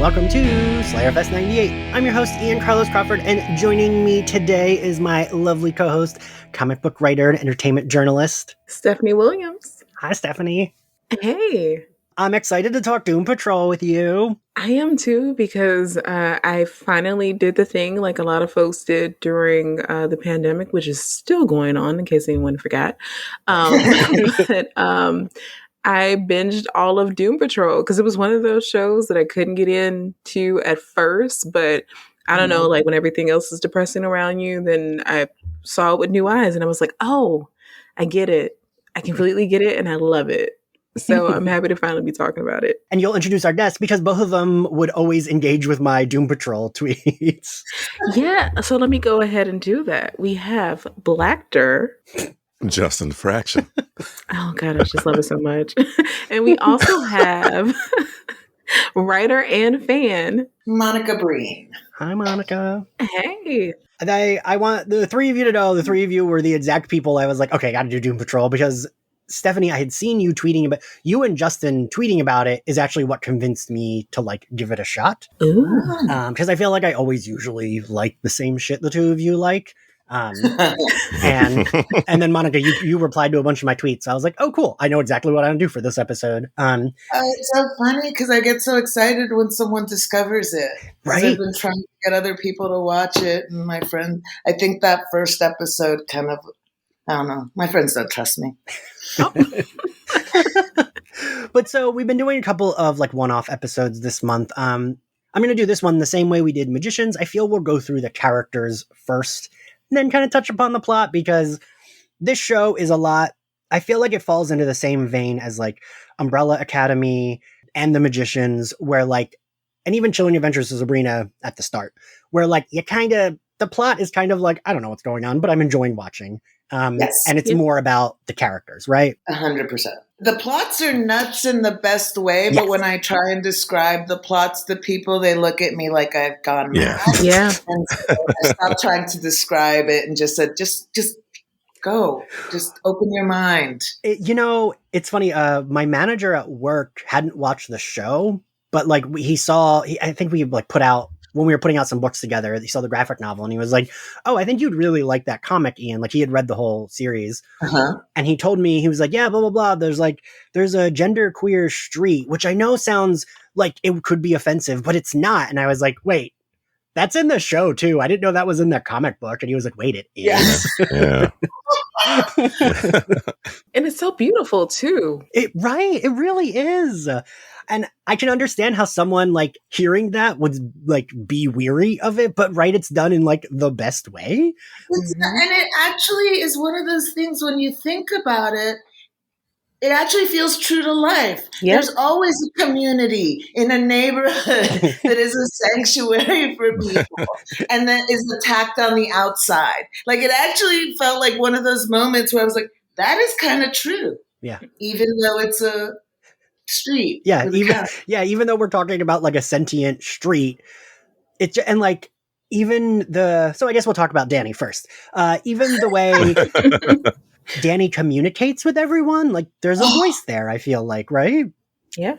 welcome to Slayerfest 98. I'm your host, Carlos Crawford, and joining me today is my lovely co-host, comic book writer and entertainment journalist, Stephanie Williams. Hi, Stephanie. Hey. I'm excited to talk Doom Patrol with you. I am too, because I finally did the thing like a lot of folks did during the pandemic, which is still going on in case anyone forgot. But I binged all of Doom Patrol because it was one of those shows that I couldn't get into at first, but I don't know, like when everything else is depressing around you, then I saw it with new eyes and I was like, oh, I get it. I completely get it and I love it. So I'm happy to finally be talking about it. And you'll introduce our guests because both of them would always engage with my Doom Patrol tweets. Yeah, so let me go ahead and do that. We have Blackter. Justin Fraction. Oh God, I just love it so much. And we also have writer and fan Monica Breen. Hi, Monica. Hey. And I want the three of you to know, the three of you were the exact people I was like, okay, I gotta do Doom Patrol because Stephanie, I had seen you tweeting about you and Justin tweeting about it is actually what convinced me to like give it a shot. Because I feel like I always usually like the same shit the two of you like. And then Monica, you replied to a bunch of my tweets. So I was like, oh, cool. I know exactly what I'm gonna do for this episode. It's so funny because I get so excited when someone discovers it. Right. I've been trying to get other people to watch it, and my friend, I think that first episode kind of, I don't know. My friends don't trust me. But so we've been doing a couple of like one-off episodes this month. I'm going to do this one the same way we did Magicians. I feel we'll go through the characters first and then kind of touch upon the plot because this show is a lot. I feel like it falls into the same vein as like Umbrella Academy and the Magicians where like, and even Chilling Adventures of Sabrina at the start where like you kind of, the plot is kind of like, I don't know what's going on, but I'm enjoying watching. Yes. And it's more about the characters, right? 100%. The plots are nuts in the best way, but when I try and describe the plots to people, they look at me like I've gone mad. Yeah. And so I stopped trying to describe it and just said, just go. Just open your mind. It's funny. My manager at work hadn't watched the show, but like I think we like put out, when we were putting out some books together, he saw the graphic novel and he was like, oh, I think you'd really like that comic, Ian. Like he had read the whole series. And he told me, he was like, yeah, blah, blah, blah. There's a genderqueer street, which I know sounds like it could be offensive, but it's not. And I was like, wait, that's in the show too. I didn't know that was in the comic book. And he was like, wait, it is. Yeah. And it's so beautiful too. It really is. And I can understand how someone like hearing that would like be weary of it, but it's done in like the best way. And it actually is one of those things when you think about it, it actually feels true to life. Yep. There's always a community in a neighborhood that is a sanctuary for people and that is attacked on the outside. Like it actually felt like one of those moments where I was like, that is kind of true. Yeah. Even though it's a street. Yeah. Even though we're talking about like a sentient street, so I guess we'll talk about Danny first. Even the way Danny communicates with everyone, like there's a voice there, I feel like, right? Yeah.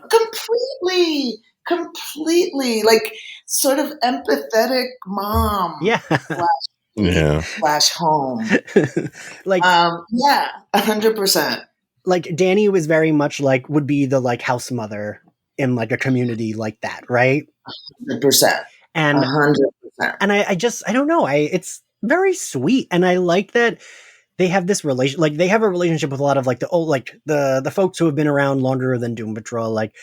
Completely. Like sort of empathetic mom. Yeah. Slash home. Like, 100%. Like Danny was very much like, would be the like house mother in like a community like that, right? 100%. And 100%. And I don't know. It's very sweet. And I like that they have this relation, like they have a relationship with a lot of like the old, like the folks who have been around longer than Doom Patrol. Like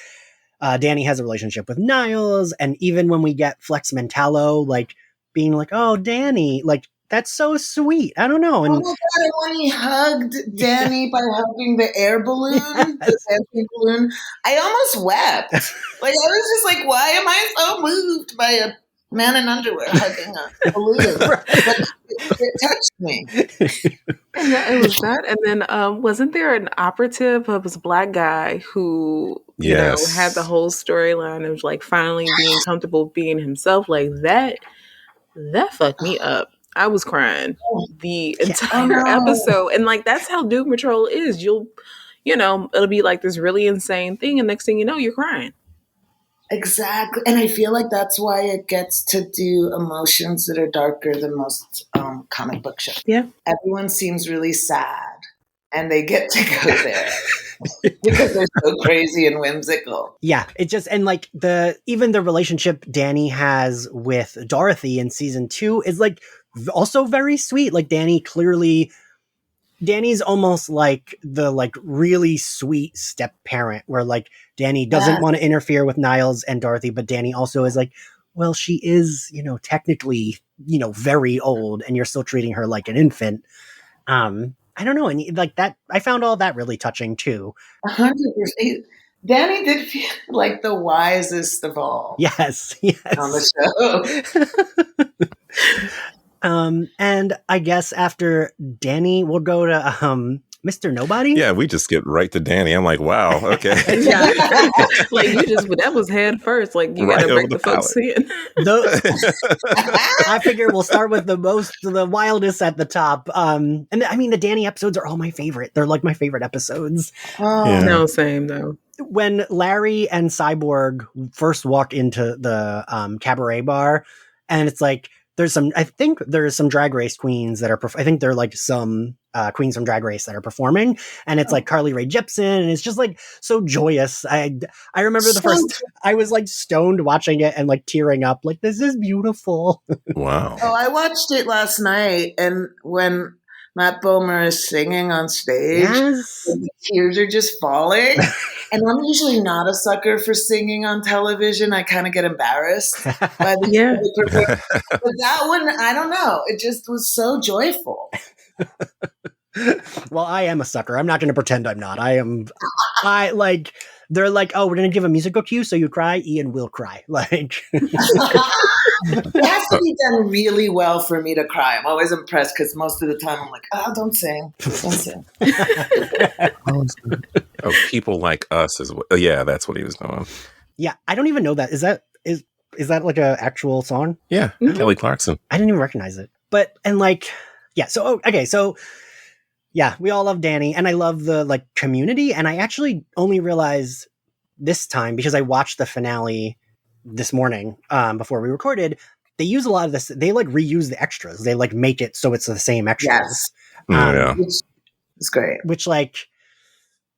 Danny has a relationship with Niles. And even when we get Flex Mentallo, like being like, oh, Danny, like that's so sweet. I don't know. And oh my God, when he hugged Danny by hugging the air balloon, the dancing balloon, I almost wept. Like I was just like, why am I so moved by a man in underwear hugging a balloon? But it touched me. Yeah, it was that. And then wasn't there an operative of this black guy who you know had the whole storyline of like finally being comfortable being himself? Like that fucked me up. I was crying the entire episode. And like that's how Doom Patrol is. It'll be like this really insane thing, and next thing you know, you're crying. Exactly. And I feel like that's why it gets to do emotions that are darker than most comic book shows. Yeah. Everyone seems really sad, and they get to go there because they're so crazy and whimsical. Yeah, it just, and like even the relationship Danny has with Dorothy in season 2 is like also very sweet. Like Danny's almost like the like really sweet step parent where like Danny doesn't want to interfere with Niles and Dorothy, but Danny also is like, well, she is, technically, very old and you're still treating her like an infant. I don't know. And like that, I found all that really touching too. 100%. Danny did feel like the wisest of all. Yes. On the show. And I guess after Danny, we'll go to Mr. Nobody. Yeah, we just get right to Danny. I'm like, wow, okay. Like that was head first. Like you gotta break the folks in. I figure we'll start with the wildest at the top. And I mean, the Danny episodes are all my favorite. They're like my favorite episodes. No, same though. When Larry and Cyborg first walk into the cabaret bar, and it's like, I think there's some drag race queens that are, I think they're like some queens from Drag Race that are performing, and it's like Carly Rae Jepsen, and it's just like so joyous. I remember I was like stoned watching it and like tearing up, like this is beautiful. Wow. Oh, I watched it last night, and when Matt Bomer is singing on stage, the tears are just falling. And I'm usually not a sucker for singing on television. I kind of get embarrassed by the but that one, I don't know. It just was so joyful. Well, I am a sucker. I'm not going to pretend I'm not. They're like, oh, we're going to give a musical cue so you cry. Ian will cry. Like, it has to be done really well for me to cry. I'm always impressed because most of the time I'm like, oh, don't sing. Oh, People Like Us as well. Yeah, that's what he was doing. Yeah, I don't even know that. Is that like an actual song? Yeah, Kelly Clarkson. I didn't even recognize it. But, and like, yeah, so, okay, so, yeah, we all love Danny, and I love the, like, community, and I actually only realized this time, because I watched the finale this morning, before we recorded, they use a lot of this, they, like, reuse the extras. They, like, make it so it's the same extras. Yeah. It's great. Which, like,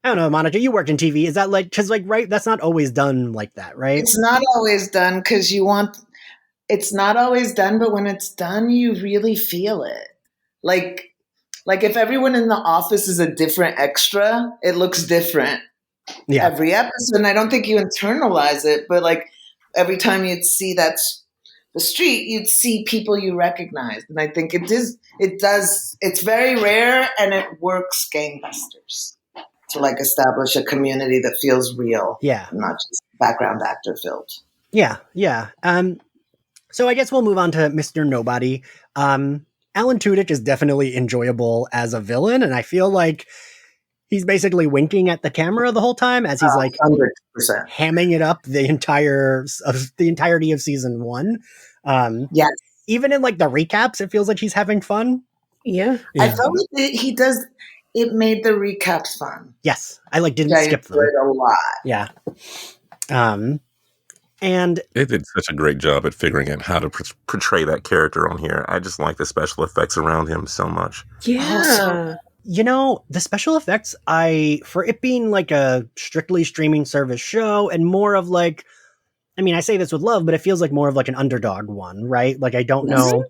I don't know, Monica, you worked in TV. Is that, like, because, like, right, that's not always done like that, right? It's not always done because it's not always done, but when it's done, you really feel it. Like if everyone in the office is a different extra, it looks different every episode. And I don't think you internalize it, but like every time you'd see that's the street, you'd see people you recognize. And I think it's very rare, and it works gangbusters to like establish a community that feels real. Yeah. Not just background actor filled. Yeah. Yeah. So I guess we'll move on to Mr. Nobody. Alan Tudyk is definitely enjoyable as a villain, and I feel like he's basically winking at the camera the whole time as he's like 100%. hamming it up the entirety of season 1. Yes. Even in like the recaps, it feels like he's having fun. Yeah. I felt like he does. It made the recaps fun. Yes, I like didn't skip them a lot. Yeah. And they did such a great job at figuring out how to portray that character on here. I just like the special effects around him so much. Yeah. The special effects, for it being like a strictly streaming service show and more of like, I mean, I say this with love, but it feels like more of like an underdog one, right? Like, I don't know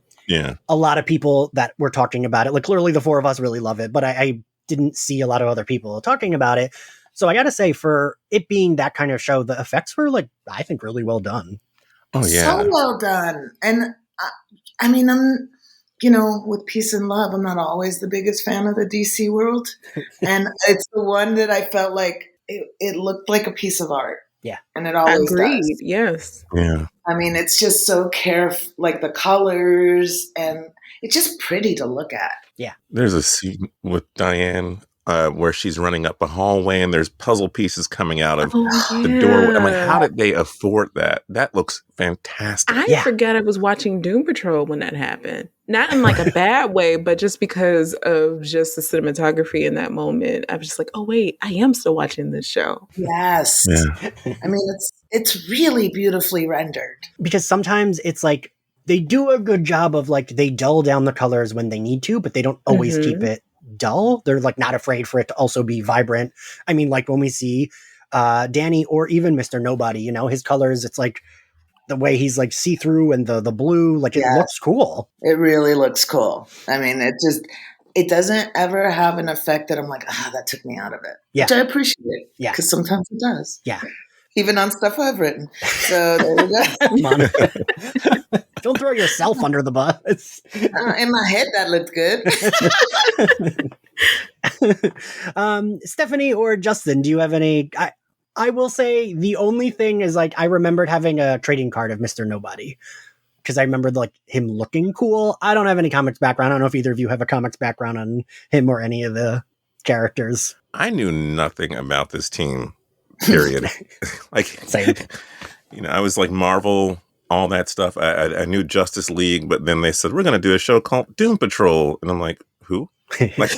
a lot of people that were talking about it. Like, clearly the four of us really love it, but I didn't see a lot of other people talking about it. So I got to say, for it being that kind of show, the effects were like, I think, really well done. Oh, yeah. So well done. And I mean, I'm, with peace and love, I'm not always the biggest fan of the DC world. And it's the one that I felt like it looked like a piece of art. Yeah. And it always does. Yes. Yeah. I mean, it's just so careful, like the colors, and it's just pretty to look at. Yeah. There's a scene with Diane where she's running up a hallway and there's puzzle pieces coming out of the door. I'm like, how did they afford that? That looks fantastic. I forgot I was watching Doom Patrol when that happened. Not in like a bad way, but just because of just the cinematography in that moment. I was just like, oh wait, I am still watching this show. Yes. Yeah. I mean, it's really beautifully rendered. Because sometimes it's like they do a good job of like they dull down the colors when they need to, but they don't always keep it dull. They're like not afraid for it to also be vibrant. I mean, like when we see Danny or even Mr. Nobody, you know, his colors, it's like the way he's like see-through and the blue, like it looks cool. It really looks cool. I mean, it doesn't ever have an effect that I'm like, that took me out of it. Yeah. Which I appreciate. Yeah. Because sometimes it does. Yeah. Even on stuff I've written. So there we go. Monica. Don't throw yourself under the bus. In my head, that looked good. Stephanie or Justin, do you have any... I will say the only thing is like I remembered having a trading card of Mr. Nobody because I remembered like him looking cool. I don't have any comics background. I don't know if either of you have a comics background on him or any of the characters. I knew nothing about this team, period. Like, same. You know, I was like Marvel, all that stuff. I knew Justice League, but then they said, we're going to do a show called Doom Patrol. And I'm like, who? Like,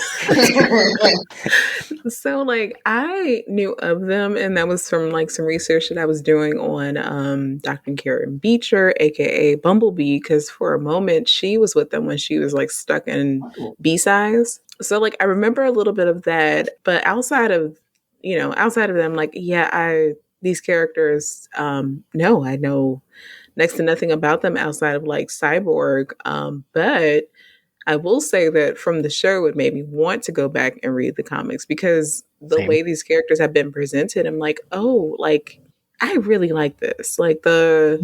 so like I knew of them, and that was from like some research that I was doing on Dr. Karen Beecher, aka Bumblebee, because for a moment she was with them when she was like stuck in B-size. So like I remember a little bit of that, but outside of them, like these characters, no, I know next to nothing about them outside of like Cyborg, but I will say that from the show, it made me want to go back and read the comics because the way these characters have been presented, I'm like, oh, like I really like this. Like the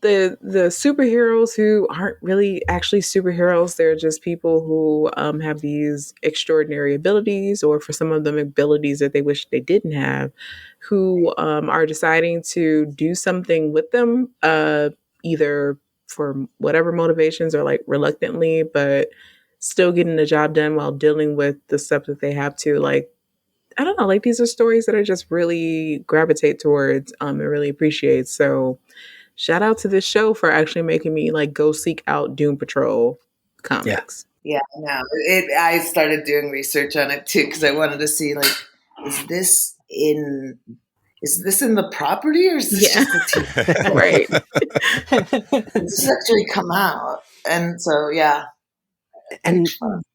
superheroes who aren't really actually superheroes. They're just people who have these extraordinary abilities, or for some of them, abilities that they wish they didn't have, who are deciding to do something with them, either for whatever motivations or like reluctantly, but still getting the job done while dealing with the stuff that they have to. Like, I don't know, like these are stories that I just really gravitate towards and really appreciate. So shout out to this show for actually making me like go seek out Doom Patrol comics. Yeah, no, I started doing research on it too because I wanted to see like, is this in the property or is this just the TV? Right. This has actually come out. And so, yeah. And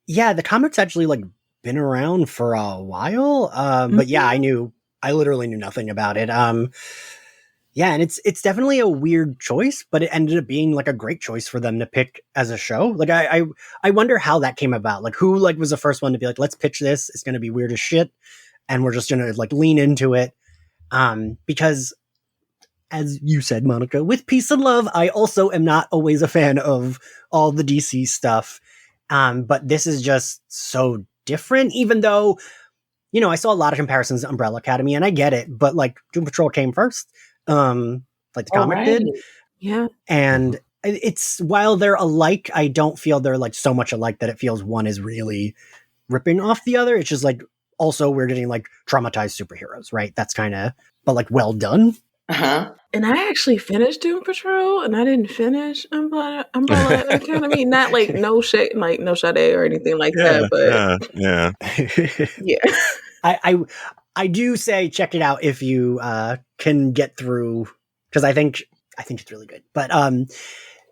yeah, the comics actually like been around for a while. But yeah, I literally knew nothing about it. Yeah, and it's definitely a weird choice, but it ended up being like a great choice for them to pick as a show. Like I wonder how that came about. Like who like was the first one to be like, let's pitch this. It's going to be weird as shit. And we're just going to like lean into it. Because as you said, Monica, with peace and love, I also am not always a fan of all the DC stuff. But this is just so different, even though, you know, I saw a lot of comparisons to Umbrella Academy and I get it, but like Doom Patrol came first, like the comic did. Yeah. And it's, while they're alike, I don't feel they're like so much alike that it feels one is really ripping off the other. It's just like, also we're getting like traumatized superheroes, right? That's kind of, but like well done. Uh-huh. And I actually finished Doom Patrol, and I didn't finish Umbrella Academy. Not like no shade or anything like that, but yeah. I do say check it out if you can get through, because I think it's really good. But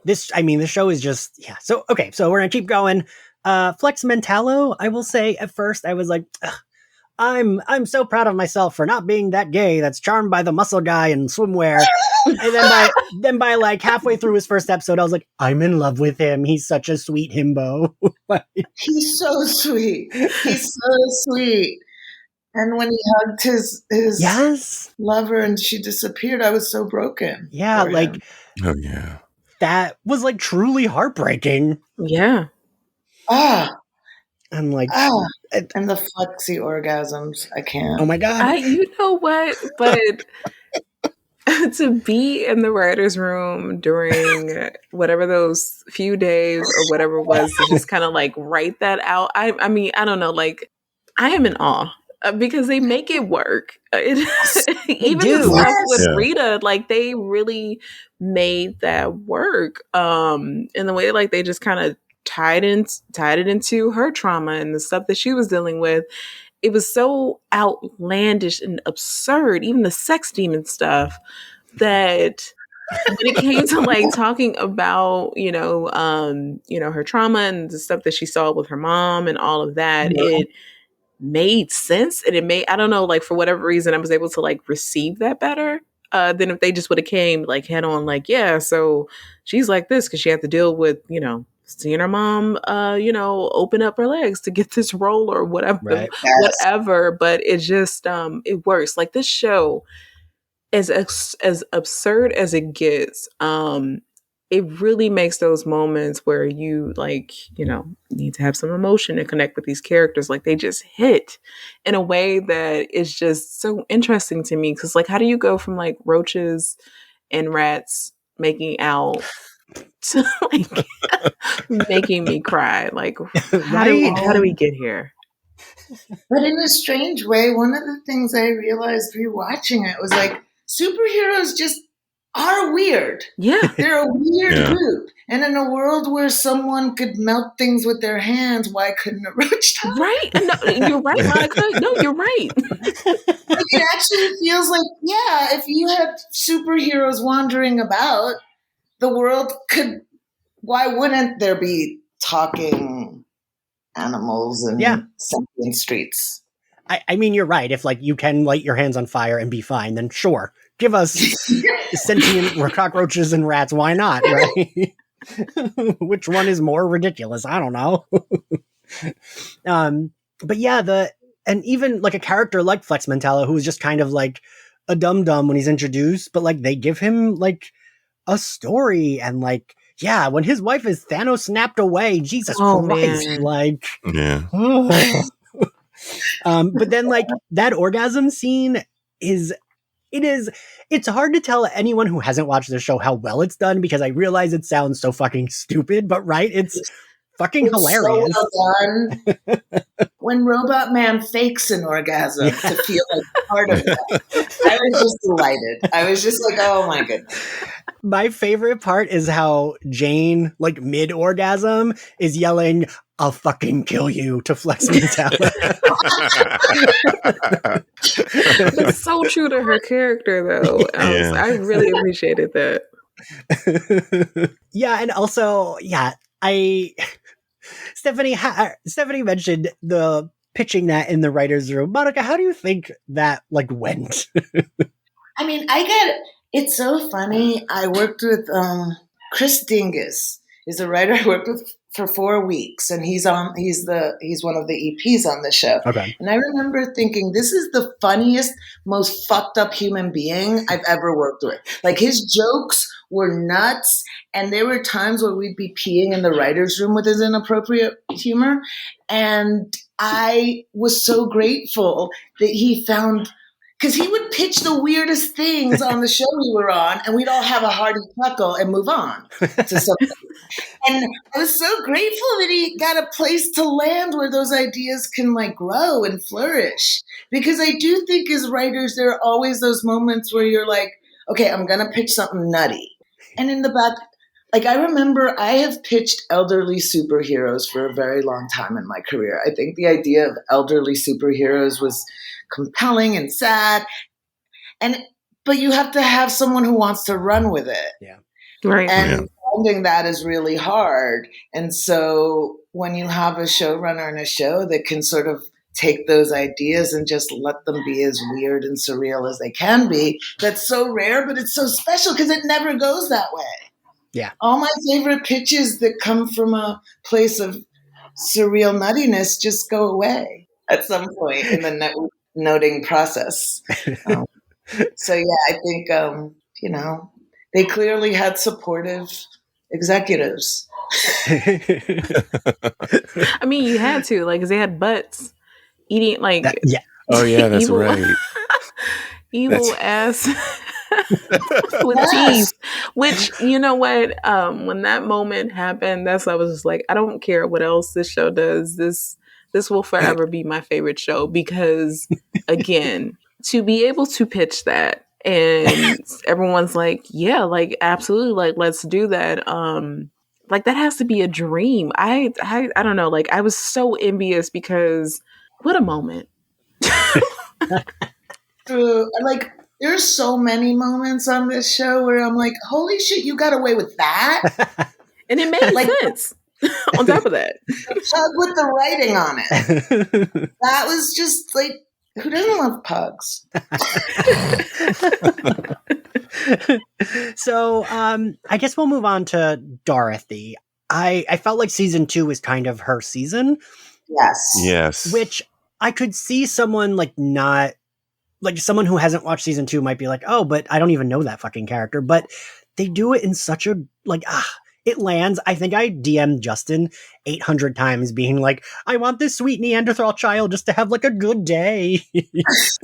this show is just So okay, so we're gonna keep going. Flex Mentalo, I will say at first I was like, ugh, I'm so proud of myself for not being that gay that's charmed by the muscle guy in swimwear. And then by like halfway through his first episode, I was like, I'm in love with him. He's such a sweet himbo. He's so sweet. He's so sweet. And when he hugged his lover and she disappeared, I was so broken. Yeah, like him. Oh yeah. That was like truly heartbreaking. Yeah. I'm like, and the flexy orgasms, I can't. Oh my god! You know what? But to be in the writers' room during whatever those few days or whatever it was to just kind of like write that out. I mean, I don't know. Like, I am in awe because they make it work. Even the stuff with Rita, like they really made that work. In the way, like they just kind of tied it into her trauma and the stuff that she was dealing with. It was so outlandish and absurd. Even the sex demon stuff that when it came to like talking about, her trauma and the stuff that she saw with her mom and all of that, it made sense. And I don't know, like for whatever reason, I was able to like receive that better than if they just would have came like head on, like, yeah, so she's like this because she had to deal with, seeing her mom, open up her legs to get this role or whatever, whatever. But it just, it works. Like this show, as absurd as it gets, it really makes those moments where you need to have some emotion to connect with these characters. Like they just hit in a way that is just so interesting to me. Cause like, how do you go from like roaches and rats making out to like making me cry? Like how do we get here? But in a strange way, one of the things I realized rewatching it was like superheroes just are weird. Yeah. They're a weird group. And in a world where someone could melt things with their hands, why couldn't a roach talk? Right. No, you're right, Monica. No, you're right. Like it actually feels like, yeah, if you had superheroes wandering about, the world could, why wouldn't there be talking animals and sentient streets? I mean, you're right. If like you can light your hands on fire and be fine, then sure. Give us sentient cockroaches and rats. Why not? Right? Which one is more ridiculous? I don't know. But yeah, and even like a character like Flex Mentallo, who is just kind of like a dum-dum when he's introduced, but like they give him like a story and like, yeah, when his wife is Thanos snapped away, Jesus Christ, man. like, yeah. But then like that orgasm scene it's hard to tell anyone who hasn't watched the show how well it's done because I realize it sounds so fucking stupid, but right, it's fucking hilarious. So well done. When Robot Man fakes an orgasm to feel like part of that, I was just delighted. I was just like, oh my goodness. My favorite part is how Jane, like mid-orgasm, is yelling, "I'll fucking kill you" to Flex Mentallo. It's so true to her character, though. I really appreciated that. Yeah, and also, Stephanie mentioned the pitching that in the writer's room. Monica, how do you think that like went? I mean, it's so funny. I worked with Chris Dingus, is a writer I worked with for 4 weeks, and he's one of the EPs on the show. Okay. And I remember thinking, this is the funniest, most fucked up human being I've ever worked with. Like his jokes were nuts, and there were times where we'd be peeing in the writer's room with his inappropriate humor. And I was so grateful that he found, because he would pitch the weirdest things on the show we were on, and we'd all have a hearty chuckle and move on to something. And I was so grateful that he got a place to land where those ideas can like grow and flourish. Because I do think as writers, there are always those moments where you're like, okay, I'm going to pitch something nutty. And in the back, like I remember I have pitched elderly superheroes for a very long time in my career. I think the idea of elderly superheroes was compelling and sad. But you have to have someone who wants to run with it. Yeah. Right. And finding that is really hard. And so when you have a showrunner in a show that can sort of take those ideas and just let them be as weird and surreal as they can be, that's so rare, but it's so special because it never goes that way. Yeah. All my favorite pitches that come from a place of surreal nuttiness just go away at some point in the noting process. So yeah, I think, they clearly had supportive executives. I mean, you had to, like, 'cause they had butts eating, like, Oh yeah, that's evil, right. evil ass with teeth. Which, you know what? When that moment happened, I was just like, I don't care what else this show does. This will forever be my favorite show because, again, to be able to pitch that and everyone's like, yeah, like absolutely, like let's do that. Like that has to be a dream. I don't know. Like I was so envious because what a moment. Like there's so many moments on this show where I'm like, holy shit, you got away with that? And it made sense. On top of that, pug with the writing on it. That was just like, who doesn't love pugs? So I guess we'll move on to Dorothy. I felt like season 2 is kind of her season. Yes. Which I could see someone like not like someone who hasn't watched season 2 might be like, oh, but I don't even know that fucking character. But they do it in such a like it lands. I think I DM'd Justin 800 times being like, I want this sweet Neanderthal child just to have like a good day. Oh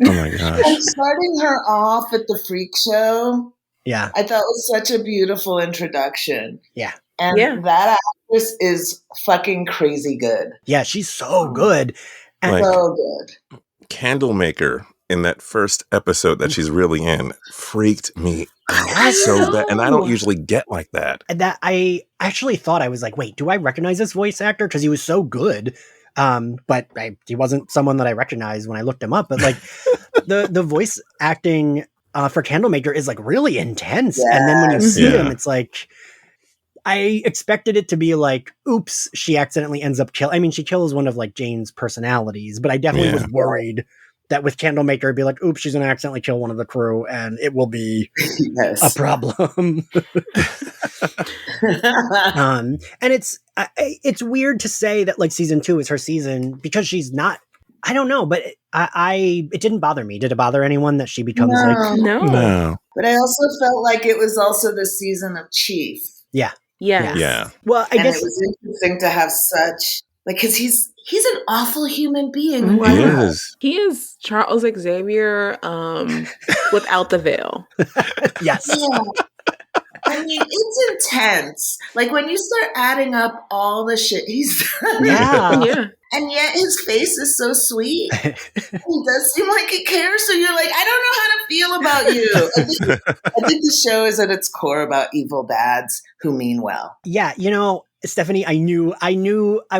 my gosh. And starting her off at the freak show. Yeah. I thought was such a beautiful introduction. Yeah. And that actress is fucking crazy good. Yeah, she's so good. And like, so good. Candlemaker in that first episode that she's really in freaked me out so bad. And I don't usually get like that. And that I actually thought, I was like, wait, do I recognize this voice actor? Because he was so good. But he wasn't someone that I recognized when I looked him up. But like the voice acting for Candlemaker is like really intense. And then when you see him, it's like, I expected it to be like, oops, she accidentally ends up killing. I mean, she kills one of like Jane's personalities, but I definitely was worried that with Candlemaker, it'd be like, oops, she's going to accidentally kill one of the crew and it will be a problem. And it's weird to say that like season 2 is her season because she's not, I don't know, but it didn't bother me. Did it bother anyone that she becomes No. But I also felt like it was also the season of Chief. Yeah. Yeah. Well, I guess it was interesting to have such like because he's an awful human being. He is Charles Xavier without the veil. Yes. Yeah. I mean, it's intense. Like when you start adding up all the shit he's done. Yeah. And yet his face is so sweet. He does seem like he cares. So you're like, I don't know how to feel about you. I think the show is at its core about evil dads who mean well. Yeah, Stephanie, I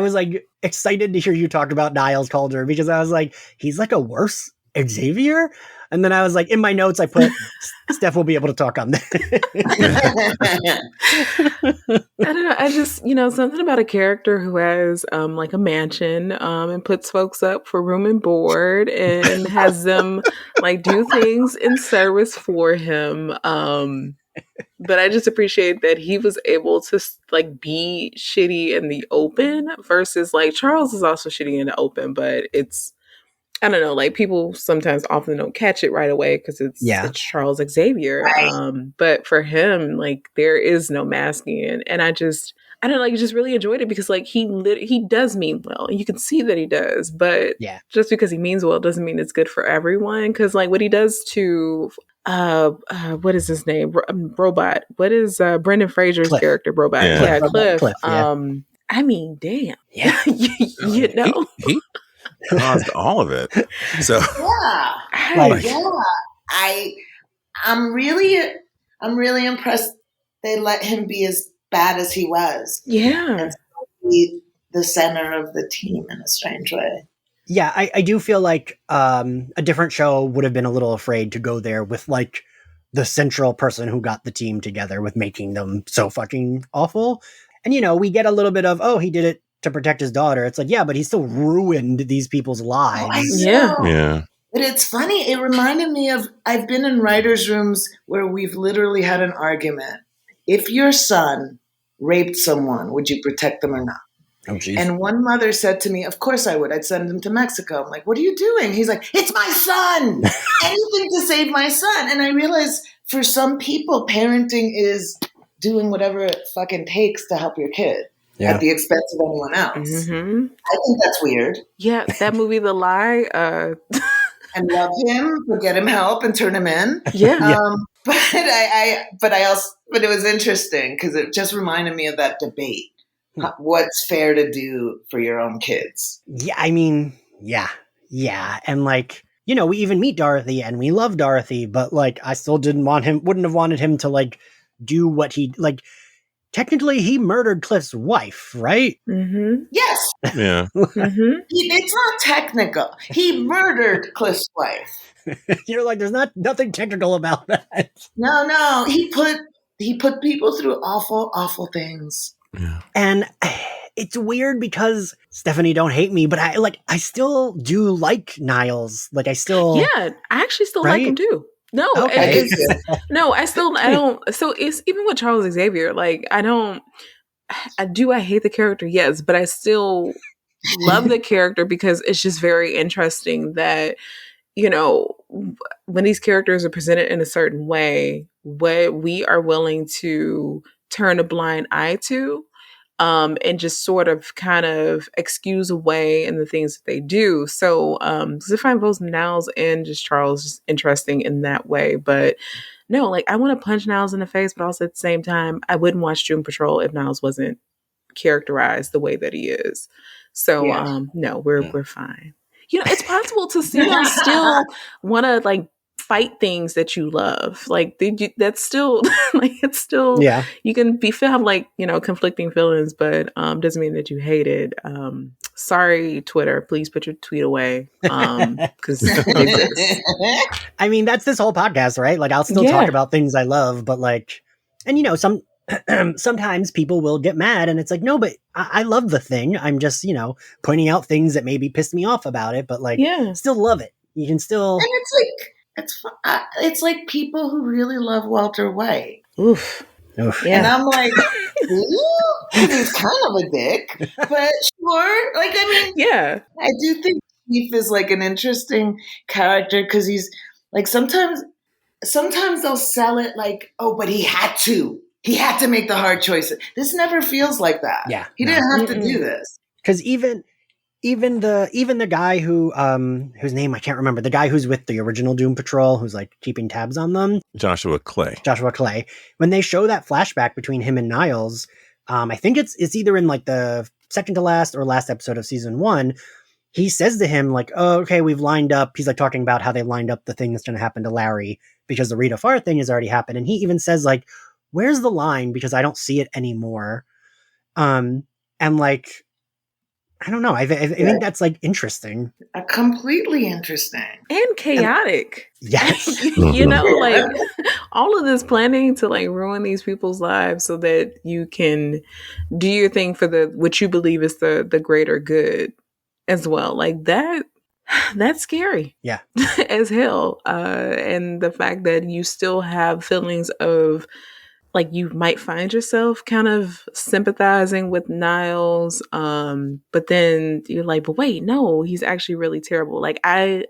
was like excited to hear you talk about Niles Calder because I was like, he's like a worse Xavier. And then I was like, in my notes, I put, Steph will be able to talk on that. I don't know. I just, something about a character who has like a mansion and puts folks up for room and board and has them like do things in service for him. But I just appreciate that he was able to like be shitty in the open versus like Charles is also shitty in the open, but it's, I don't know, like people sometimes often don't catch it right away because it's Charles Xavier. Right. But for him, like there is no masking. And I don't know, like just really enjoyed it because like he does mean well. And you can see that he does. But just because he means well doesn't mean it's good for everyone. Because like what he does to, what is his name? Robot. What is Brendan Fraser's Cliff. character? Robot. Yeah, Cliff. I mean, damn. Yeah. you know? He caused all of it. So I'm really impressed they let him be as bad as he was. Yeah. And be the center of the team in a strange way. Yeah, I do feel like a different show would have been a little afraid to go there with like the central person who got the team together with making them so fucking awful. And we get a little bit of, oh, he did it to protect his daughter. It's like, yeah, but he still ruined these people's lives. Yeah. But it's funny. It reminded me of, I've been in writers' rooms where we've literally had an argument. If your son raped someone, would you protect them or not? Oh, geez. And one mother said to me, of course I would. I'd send him to Mexico. I'm like, what are you doing? He's like, it's my son. Anything to save my son. And I realized for some people, parenting is doing whatever it fucking takes to help your kid. At the expense of anyone else. Mm-hmm. I think that's weird. Yeah, that movie, The Lie. And love him, but get him help and turn him in. Yeah. But it was interesting because it just reminded me of that debate. What's fair to do for your own kids? Yeah, I mean, yeah. And like, we even meet Dorothy and we love Dorothy, but like, I still wouldn't have wanted him to like do what he like. technically he murdered Cliff's wife, right? Mm-hmm. Yes. Yeah. Mm-hmm. It's not technical. He murdered Cliff's wife. You're like, there's nothing technical about that. No. He put people through awful, awful things. Yeah. And it's weird because Stephanie, don't hate me, but I still do like Niles. Like I still, Yeah, I actually still like him too. No, Okay. I don't. So it's even with Charles Xavier. Like I hate the character, yes, but I still love the character because it's just very interesting that, when these characters are presented in a certain way, what we are willing to turn a blind eye to, and just sort of kind of excuse away in the things that they do. So, because I find both Niles and just Charles just interesting in that way. But no, like I want to punch Niles in the face, but also at the same time, I wouldn't watch Doom Patrol if Niles wasn't characterized the way that he is. So, no, we're fine. It's possible to see them still want to like fight things that you love. Like that's still like it's still you can have like conflicting feelings, but doesn't mean that you hate it. Sorry, Twitter, please put your tweet away because I mean that's this whole podcast, right? Like I'll still talk about things I love, but like, and sometimes people will get mad and it's like, no, but I love the thing. I'm just, pointing out things that maybe pissed me off about it, but like, still love it. You can still. And it's like people who really love Walter White. Oof. Yeah. And I'm like, he's kind of a dick, but sure. Like, I mean, I do think Chief is like an interesting character because he's like, sometimes they'll sell it like, oh, but he had to make the hard choices. This never feels like that. Yeah. He didn't have to do this. Because even the guy who whose name I can't remember, the guy who's with the original Doom Patrol, who's like keeping tabs on them, Joshua Clay. When they show that flashback between him and Niles, I think it's either in like the second to last or last episode of season 1. He says to him like, "Oh, okay, we've lined up." He's like talking about how they lined up the thing that's going to happen to Larry because the Rita Farr thing has already happened, and he even says like, "Where's the line? Because I don't see it anymore." And like, I don't know. I think that's like interesting. Completely interesting. And chaotic. Yes. Like all of this planning to like ruin these people's lives so that you can do your thing for what you believe is the greater good as well. Like that's scary. Yeah. As hell. And the fact that you still have feelings of like you might find yourself kind of sympathizing with Niles, but then you're like, but wait, no, he's actually really terrible. Like I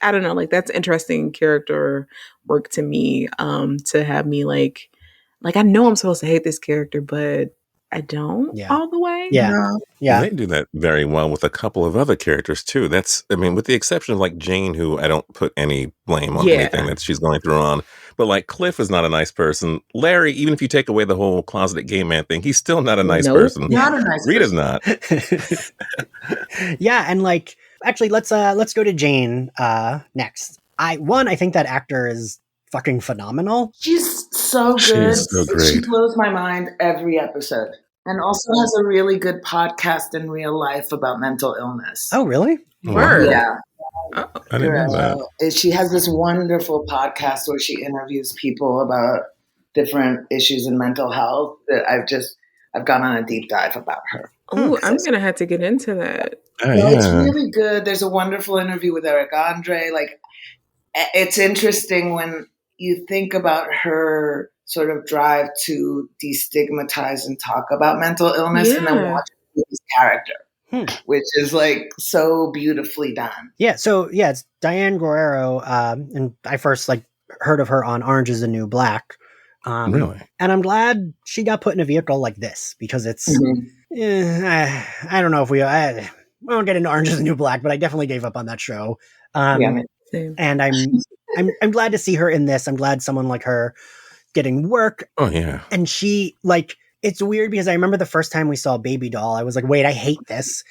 don't know, like that's interesting character work to me, to have me like I know I'm supposed to hate this character, but I don't all the way. Yeah. They do that very well with a couple of other characters too. With the exception of like Jane, who I don't put any blame on anything that she's going through on. But like Cliff is not a nice person. Larry, even if you take away the whole closeted gay man thing, he's still not a nice person. Not a nice Rita's person. not. Yeah, and like actually let's go to Jane next. I think that actor is fucking phenomenal. She's so good. She's so great. She blows my mind every episode. And also has a really good podcast in real life about mental illness. Oh, really? Word. Yeah. I didn't know that. She has this wonderful podcast where she interviews people about different issues in mental health that I've gone on a deep dive about her. Oh, I'm going to have to get into that. It's really good. There's a wonderful interview with Eric Andre. Like, it's interesting when you think about her sort of drive to destigmatize and talk about mental illness and then watch his character, which is like so beautifully done. Yeah. So it's Diane Guerrero. And I first like heard of her on Orange is the New Black. Really? And I'm glad she got put in a vehicle like this because it's, I don't know if I won't get into Orange is the New Black, but I definitely gave up on that show. And I'm glad to see her in this. I'm glad someone like her getting work. Oh yeah. And she like, it's weird because I remember the first time we saw Baby Doll, I was like, wait, I hate this.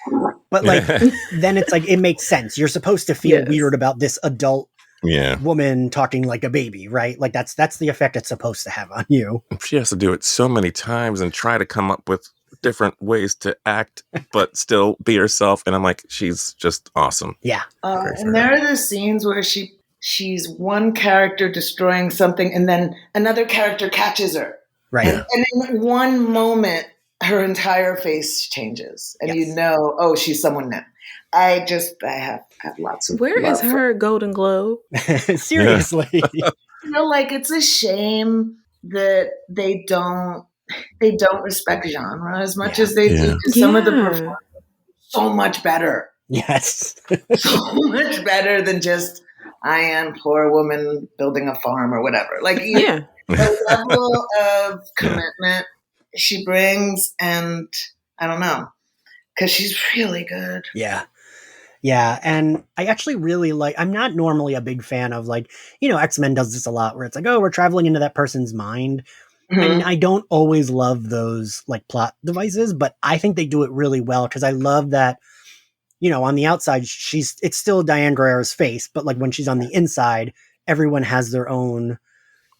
But like, then it's like, it makes sense. You're supposed to feel weird about this adult woman talking like a baby, right? Like that's the effect it's supposed to have on you. She has to do it so many times and try to come up with different ways to act, but still be herself. And I'm like, she's just awesome. Yeah. And there are the scenes where she's one character destroying something, and then another character catches her. Right. And in one moment, her entire face changes, and you know, oh, she's someone new. I have lots of. Where is her Golden Globe? Seriously, like it's a shame that they don't respect genre as much as they do. Some of the performances so much better. Yes, so much better than just I am poor woman building a farm or whatever. Like the level of commitment she brings, and I don't know, because she's really good. Yeah, and I actually really I'm not normally a big fan of X-Men does this a lot where it's like, oh, we're traveling into that person's mind. And I don't always love those plot devices, but I think they do it really well because I love that, on the outside, it's still Diane Guerrero's face, but when she's on the inside, everyone has their own,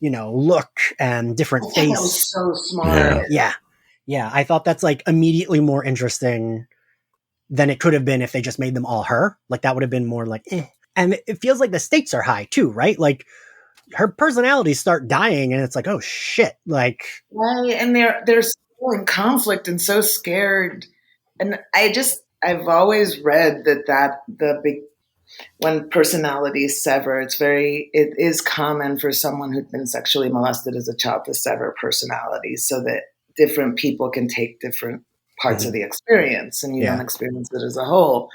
look and different face. That was so smart. Yeah. I thought that's immediately more interesting than it could have been if they just made them all her. That would have been more eh. And it feels like the stakes are high too, right? Her personalities start dying and it's oh shit. Right. And they're so in conflict and so scared. And I've always read that when personalities sever, it is common for someone who'd been sexually molested as a child to sever personalities so that different people can take different parts of the experience and you don't experience it as a whole.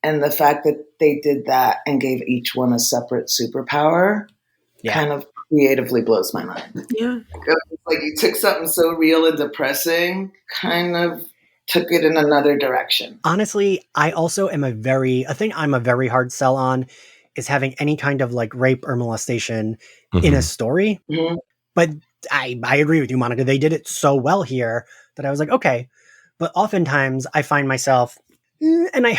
And the fact that they did that and gave each one a separate superpower kind of creatively blows my mind. Yeah. You took something so real and depressing, kind of took it in another direction. Honestly, I also am a thing I'm a very hard sell on is having any kind of rape or molestation in a story. Mm-hmm. But I agree with you, Monica. They did it so well here that I was okay. But oftentimes I find myself, and I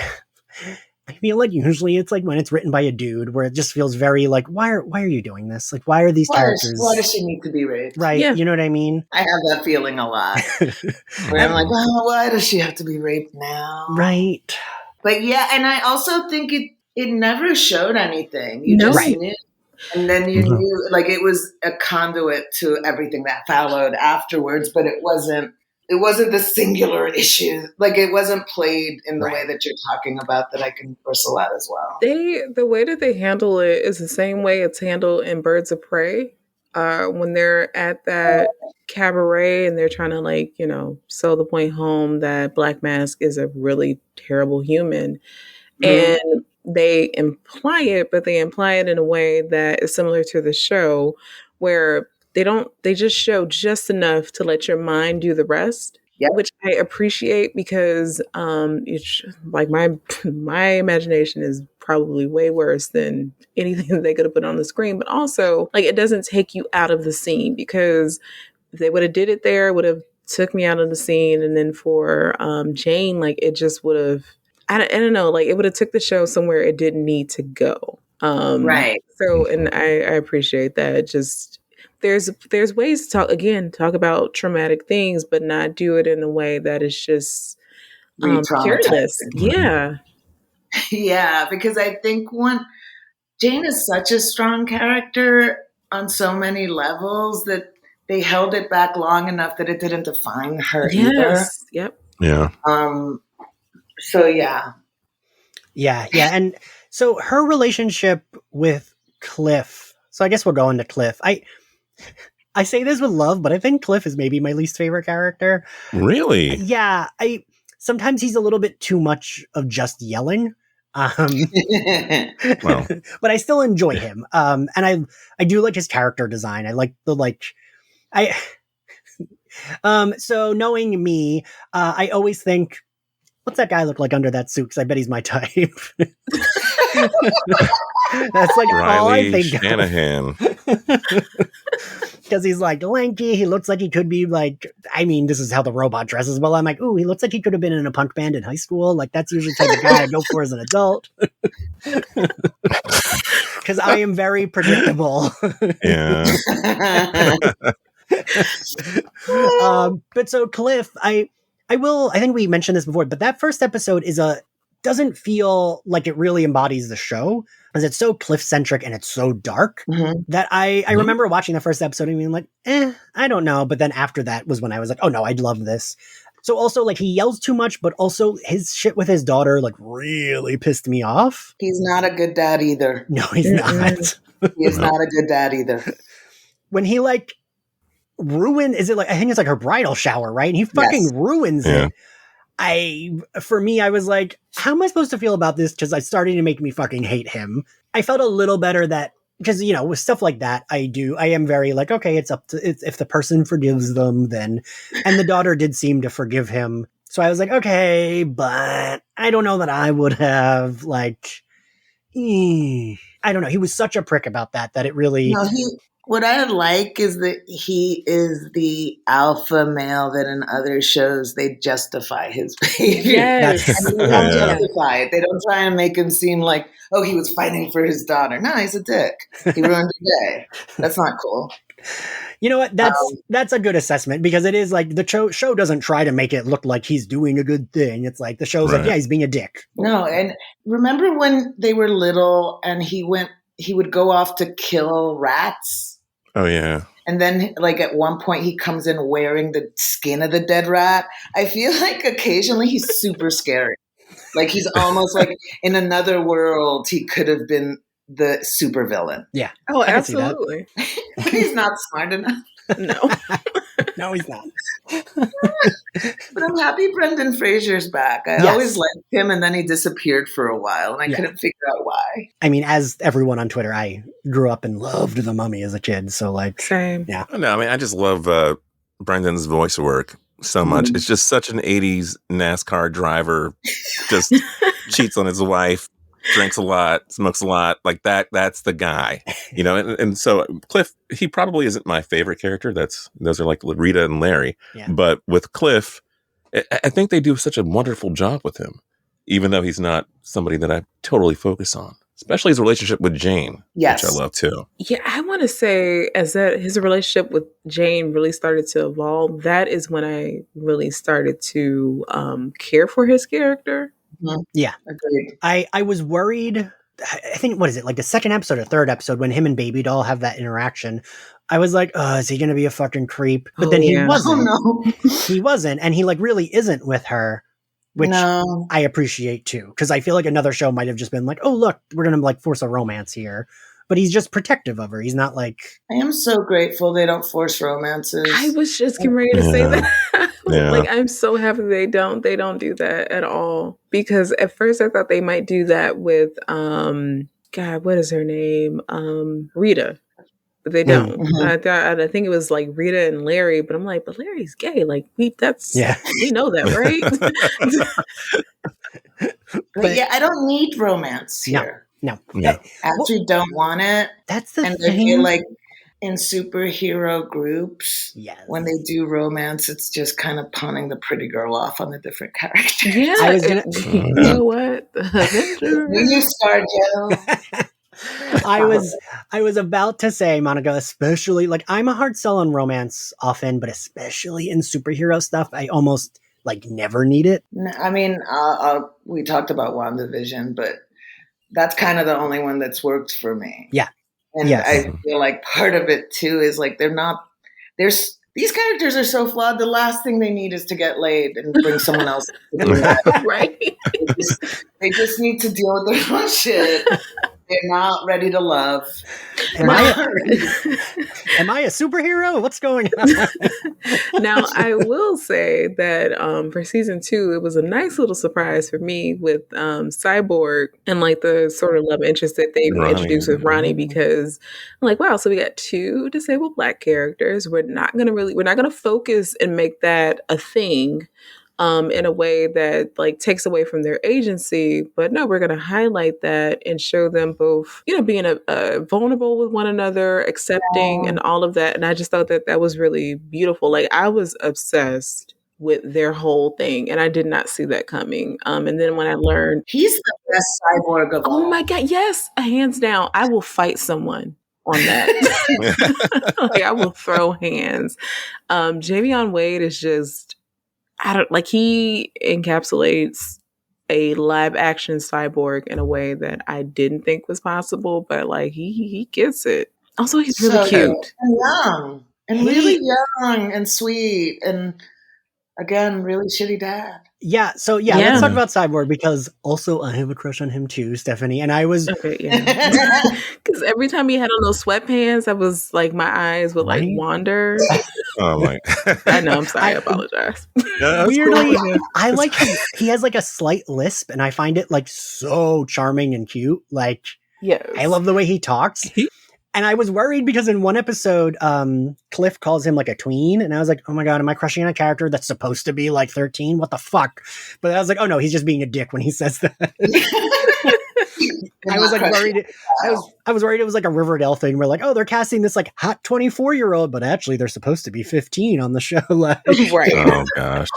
feel usually it's when it's written by a dude where it just feels very why are you doing this? Why are these characters? Why does she need to be raped? Right. Yeah. You know what I mean? I have that feeling a lot. Where I'm why does she have to be raped now? Right. But yeah, and I also think it never showed anything. You just knew. And then you knew it was a conduit to everything that followed afterwards, but it wasn't the singular issue. It wasn't played in the way that you're talking about that I can bristle at as well. The way that they handle it is the same way it's handled in Birds of Prey. When they're at that cabaret and they're trying to sell the point home that Black Mask is a really terrible human. And they imply it, but they imply it in a way that is similar to the show where they just show just enough to let your mind do the rest, which I appreciate because it's my imagination is probably way worse than anything that they could have put on the screen. But also it doesn't take you out of the scene because if they would have did it there, it would have took me out of the scene. And then for Jane, it just would have, I don't know, it would have took the show somewhere it didn't need to go. Right. So, and I appreciate that. Just there's ways to talk about traumatic things, but not do it in a way that is just careless. Yeah. Yeah, because I think Jane is such a strong character on so many levels that they held it back long enough that it didn't define her either. Yep. Yeah. So yeah. Yeah. And so her relationship with Cliff. So I guess we'll go into Cliff. I say this with love, but I think Cliff is maybe my least favorite character. Really? Yeah. Sometimes he's a little bit too much of just yelling. But I still enjoy him. And I do like his character design. I like so knowing me, I always think, what's that guy look like under that suit? Because I bet he's my type. That's Riley all I think Shanahan. because he's like lanky. He looks like he could be like, I mean, this is how the robot dresses. Well, I'm like, ooh, he looks like he could have been in a punk band in high school. Like that's usually the type of guy I go for as an adult. Because I am very predictable. Yeah. But so Cliff, I think we mentioned this before, but that first episode doesn't feel like it really embodies the show, because it's so Cliff-centric and it's so dark that I remember watching the first episode and being like, I don't know. But then after that was when I was like, oh no, I'd love this. So also like he yells too much, but also his shit with his daughter like really pissed me off. He's not a good dad either. No, he's not. He is not a good dad either. When he like I think it's like her bridal shower, right? And he fucking ruins it. For me, I was like, how am I supposed to feel about this? Because it's starting to make me fucking hate him. I felt a little better that, because, with stuff like that, I am very like, okay, it's if the person forgives them, then, and the daughter did seem to forgive him. So I was like, okay, but I don't know that I would have like, I don't know. He was such a prick about that it really. No, what I like is that he is the alpha male that in other shows they justify his behavior. Yes. And they don't justify it. They don't try and make him seem like, oh, he was fighting for his daughter. No, he's a dick. He ruined her day. That's not cool. You know what? That's a good assessment, because it is like the show doesn't try to make it look like he's doing a good thing. It's like the show's like, yeah, he's being a dick. No, and remember when they were little and he would go off to kill rats? Oh, yeah. And then, like, at one point, he comes in wearing the skin of the dead rat. I feel like occasionally he's super scary. Like, he's almost like in another world, he could have been the super villain. Yeah. Oh, absolutely. But he's not smart enough. No. No, he's not. But I'm happy Brendan Fraser's back. I always liked him, and then he disappeared for a while, and I couldn't figure out why. I mean, as everyone on Twitter, I grew up and loved The Mummy as a kid, so like... Same. Yeah. No, I mean, I just love Brendan's voice work so much. It's just such an 80s NASCAR driver, just cheats on his wife, drinks a lot, smokes a lot, like that's the guy, and so Cliff, he probably isn't my favorite character. Those are like Rita and Larry. But with Cliff, I think they do such a wonderful job with him, even though he's not somebody that I totally focus on, especially his relationship with Jane, which I love too. Yeah, I want to say as that his relationship with Jane really started to evolve, that is when I really started to care for his character. Yeah. Agreed. I was worried. I think, what is it, like the second episode or third episode, when him and Baby Doll have that interaction, I was like, is he going to be a fucking creep? But then he wasn't. Oh, no. He wasn't. And he like really isn't with her, which I appreciate too. Because I feel like another show might have just been like, oh, look, we're going to like force a romance here. But he's just protective of her. He's not like... I am so grateful they don't force romances. I was just getting ready to say that. Like, I'm so happy they don't do that at all. Because at first I thought they might do that with, God, what is her name? Rita. But they don't. I think it was like Rita and Larry, but I'm like, but Larry's gay. Like, we know that, right? But I don't need romance here. No. I actually don't want it. That's the thing. I feel like in superhero groups, when they do romance, it's just kind of pawning the pretty girl off on the different characters. Yeah. I was gonna... You know what? You start, Joe. I was about to say, Monica, especially, like, I'm a hard sell on romance often, but especially in superhero stuff, I almost, like, never need it. I mean, we talked about WandaVision, but that's kind of the only one that's worked for me. Yeah. And I feel like part of it too is like these characters are so flawed. The last thing they need is to get laid and bring someone else to do that. Right? They just need to deal with their own shit. They're not ready to love. Am I a superhero? What's going on? Now, I will say that for season 2, it was a nice little surprise for me with Cyborg and like the sort of love interest that they introduced with Ronnie, because I'm like, wow, so we got 2 disabled Black characters. We're not gonna focus and make that a thing. in a way that like takes away from their agency. But no, we're going to highlight that and show them both, being vulnerable with one another, accepting and all of that. And I just thought that that was really beautiful. Like I was obsessed with their whole thing, and I did not see that coming. And then when I learned he's the best cyborg of all. Oh my God, yes, hands down, I will fight someone on that. Like I will throw hands. Javion Wade is just, he encapsulates a live action cyborg in a way that I didn't think was possible, but like he gets it. Also, he's really cute and young and really young and sweet, and again, really shitty dad. Yeah, so let's talk about Cyborg, because also I have a crush on him too, Stephanie. And I was because every time he had on those sweatpants, I was like, my eyes would like wander. Oh my! I know. I'm sorry. I apologize. Weirdly, I like him. He has like a slight lisp, and I find it like so charming and cute. Like, I love the way he talks. And I was worried because in one episode, Cliff calls him like a tween. And I was like, oh my God, am I crushing on a character that's supposed to be like 13? What the fuck? But I was like, oh no, he's just being a dick when he says that. I was like worried. I was worried it was like a Riverdale thing where like, oh, they're casting this like hot 24-year-old, but actually they're supposed to be 15 on the show. Like, right. Oh gosh.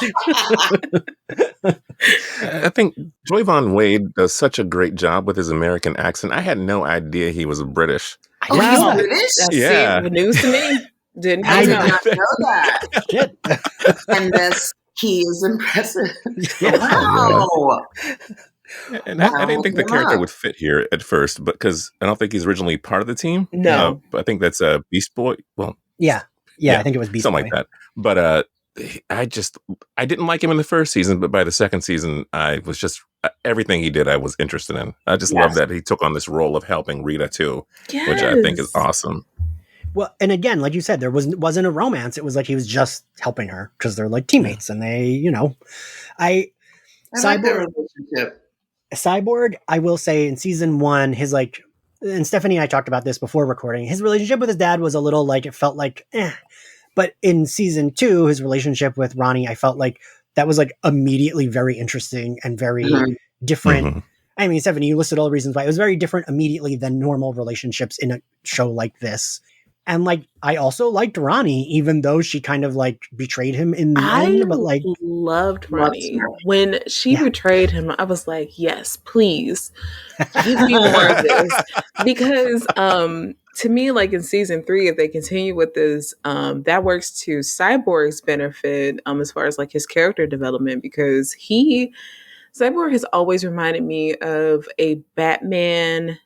I think Joyvon Wade does such a great job with his American accent. I had no idea he was British. He's British? Yeah. News to me. I did not know that. Shit. And he is impressive. Wow. And I didn't think the character would fit here at first, but because I don't think he's originally part of the team. No. I think that's Beast Boy. Well, yeah, I think it was Beast something Boy. like that. But I didn't like him in the first season, but by the second season, I was just everything he did, I was interested in. I just love that he took on this role of helping Rita too, which I think is awesome. Well, and again, like you said, there wasn't a romance. It was like he was just helping her because they're like teammates, and they, I like their relationship. Cyborg, I will say in season 1, his like, and Stephanie and I talked about this before recording, his relationship with his dad was a little like, it felt like, But in season 2, his relationship with Ronnie, I felt like that was like immediately very interesting and very different. Mm-hmm. I mean, Stephanie, you listed all the reasons why. It was very different immediately than normal relationships in a show like this. And like, I also liked Ronnie, even though she kind of like betrayed him in the end. But like, loved Ronnie. When she betrayed him, I was like, yes, please give me more of this. Because to me, like in season 3, if they continue with this, that works to Cyborg's benefit as far as like his character development, because Cyborg has always reminded me of a Batman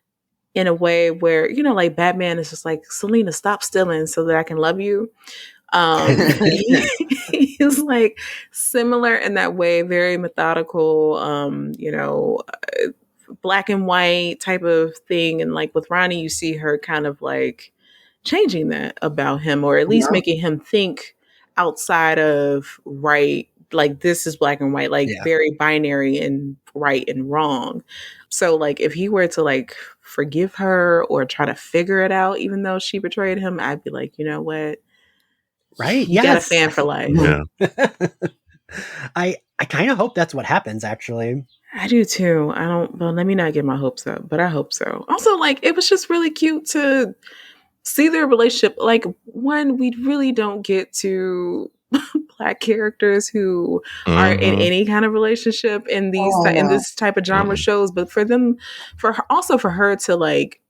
in a way where, like Batman is just like, Selena, stop stealing so that I can love you. He's like similar in that way, very methodical, black and white type of thing. And like with Ronnie, you see her kind of like changing that about him, or at least making him think outside of right. Like this is black and white, like very binary and right and wrong. So like if he were to like forgive her or try to figure it out, even though she betrayed him, I'd be like, you know what? Right. You got a fan for life. Yeah. I kind of hope that's what happens, actually. I do too. Well, let me not get my hopes up, but I hope so. Also, like, it was just really cute to see their relationship. Like, one, we really don't get to Black characters who are in any kind of relationship in these in this type of genre shows, but for her to like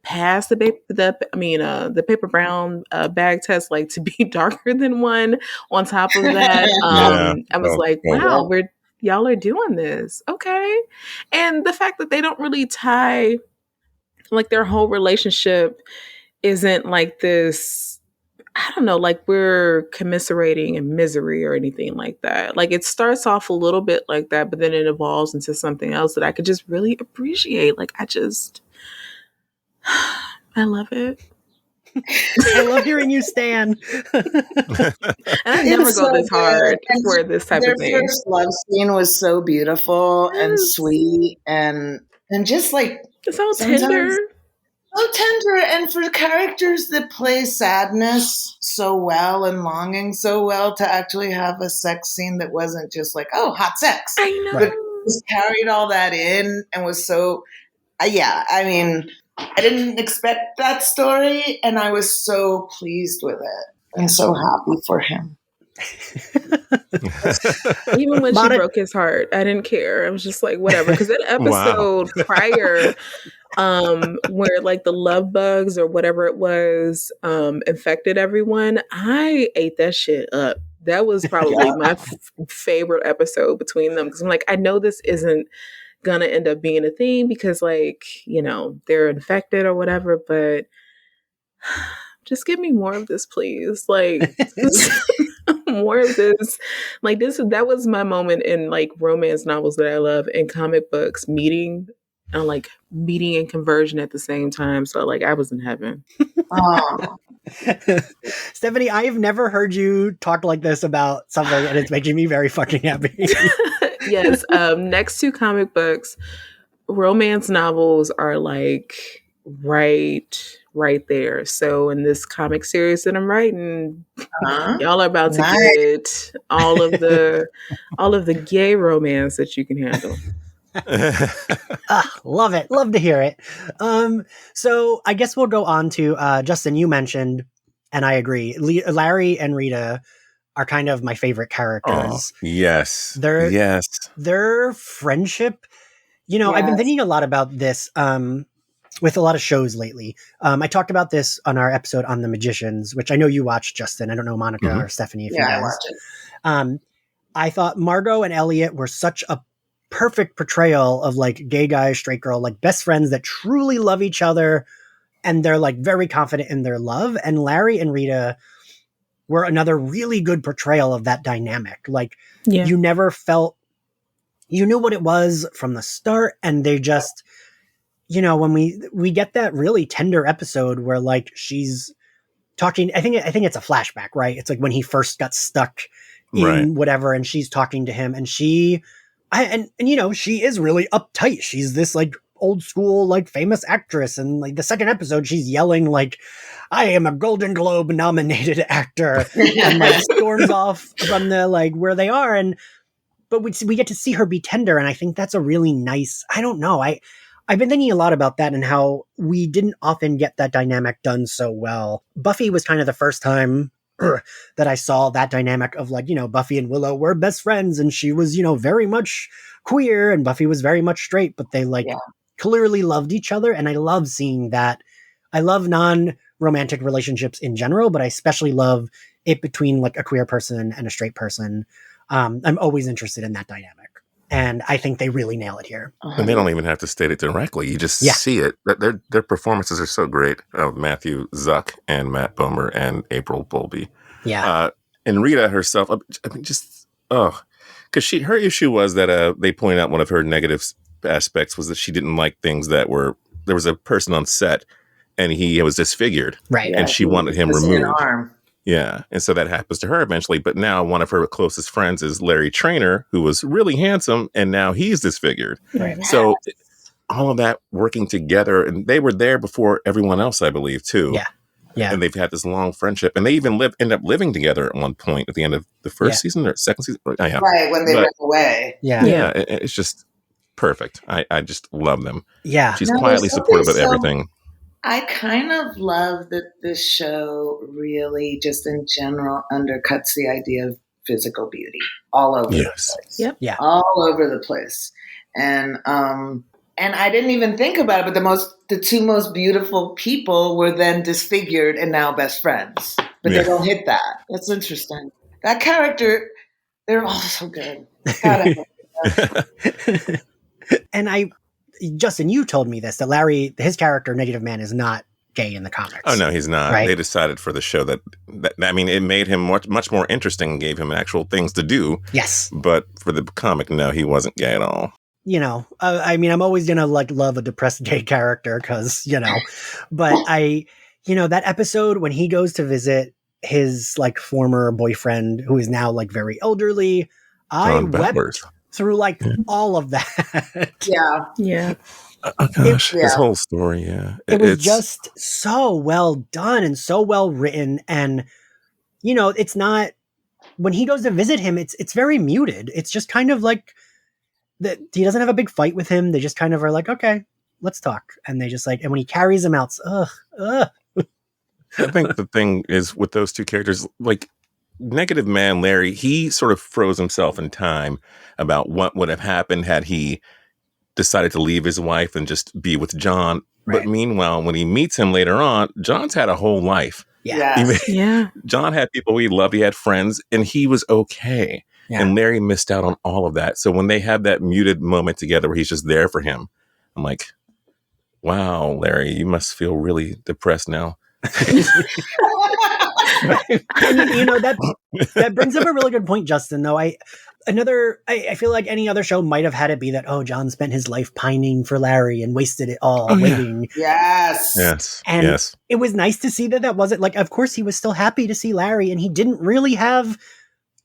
pass the paper brown bag test, like to be darker than one on top of that, I was like, wow, y'all are doing this, okay. And the fact that they don't really tie, like their whole relationship isn't like this, I don't know, like we're commiserating in misery or anything like that. Like it starts off a little bit like that, but then it evolves into something else that I could just really appreciate. Like I love it. I love hearing you, Stan. And I never go this hard for this type of thing. Their first love scene was so beautiful and sweet and just like it's all tender. so tender, and for characters that play sadness so well and longing so well, to actually have a sex scene that wasn't just like, oh, hot sex. I know. But just carried all that in and was so, yeah, I mean, I didn't expect that story, and I was so pleased with it and so happy for him. Even when she broke his heart, I didn't care. I was just like, whatever. Because that episode prior, where like the love bugs or whatever it was infected everyone, I ate that shit up. That was probably my favorite episode between them, because I'm like, I know this isn't gonna end up being a thing because, like, you know, they're infected or whatever, but just give me more of this, please. Like, more of this. Like, that was my moment in like romance novels that I love, and comic books, meeting and conversion at the same time. So like, I was in heaven. Stephanie, I have never heard you talk like this about something, and it's making me very fucking happy. Yes. Next to comic books, romance novels are like right there. So in this comic series that I'm writing, y'all are about to get all of the gay romance that you can handle. Love it. Love to hear it. So I guess we'll go on to Justin. You mentioned, and I agree, Larry and Rita are kind of my favorite characters. Oh, yes. Their friendship. You know, I've been thinking a lot about this with a lot of shows lately. I talked about this on our episode on The Magicians, which I know you watched, Justin. I don't know, Monica or Stephanie, if you guys. I watched it. I thought Margot and Elliot were such a perfect portrayal of like gay guy, straight girl, like best friends that truly love each other, and they're like very confident in their love. And Larry and Rita were another really good portrayal of that dynamic. Like you never felt, you knew what it was from the start, and they just, you know, when we get that really tender episode where like she's talking, I think it's a flashback, right? It's like when he first got stuck in whatever, and she's talking to him, and and you know, she is really uptight. She's this like old school, like famous actress. And like the second episode, she's yelling like, I am a Golden Globe nominated actor, and like storms off from the, like where they are. But we get to see her be tender. And I think that's a really nice, I don't know. I've been thinking a lot about that and how we didn't often get that dynamic done so well. Buffy was kind of the first time that I saw that dynamic of like, you know, Buffy and Willow were best friends, and she was, you know, very much queer and Buffy was very much straight, but they like clearly loved each other. And I love seeing that. I love non-romantic relationships in general, but I especially love it between like a queer person and a straight person. I'm always interested in that dynamic. And I think they really nail it here. And they don't even have to state it directly. You just see it. Their performances are so great. Matthew Zuck and Matt Bomer and April Bowlby. Yeah. And Rita herself, I mean, just, because her issue was that they pointed out one of her negative aspects was that she didn't like things that there was a person on set and he was disfigured. Right. And she wanted him removed. Yeah. And so that happens to her eventually. But now one of her closest friends is Larry Traynor, who was really handsome, and now he's disfigured. Right. So all of that working together, and they were there before everyone else, I believe, too. Yeah. Yeah. And they've had this long friendship. And they even end up living together at one point at the end of the first season or second season. Right, when they went away. Yeah. It's just perfect. I just love them. Yeah. She's quietly supportive of everything. I kind of love that this show really, just in general, undercuts the idea of physical beauty all over the place. Yep. Yeah. All over the place. And I didn't even think about it, but the two most beautiful people were then disfigured and now best friends. But they don't hit that. That's interesting. That character, they're all so good. And Justin, you told me this, that Larry, his character, Negative Man, is not gay in the comics. Oh, no, he's not. Right? They decided for the show that I mean, it made him much more interesting and gave him actual things to do. Yes. But for the comic, no, he wasn't gay at all. You know, I mean, I'm always going to like love a depressed gay character because, you know, but that episode when he goes to visit his like former boyfriend who is now like very elderly, I wept through like all of that. Yeah. Oh gosh, his whole story, it was just so well done and so well written, and it's not, when he goes to visit him, it's very muted. It's just kind of like that. He doesn't have a big fight with him. They just kind of are like, okay, let's talk, and they just like, and when he carries him out, ugh. I think the thing is with those two characters, like Negative Man Larry, he sort of froze himself in time about what would have happened had he decided to leave his wife and just be with John. Right. But meanwhile, when he meets him later on, John's had a whole life. Yeah. John had people he loved. He had friends, and he was okay. Yeah. And Larry missed out on all of that. So when they had that muted moment together where he's just there for him, I'm like, wow, Larry, you must feel really depressed now. And, that brings up a really good point, Justin, though. I feel like any other show might have had it be that, John spent his life pining for Larry and wasted it all waiting. Yes. And it was nice to see that wasn't like, of course he was still happy to see Larry, and he didn't really have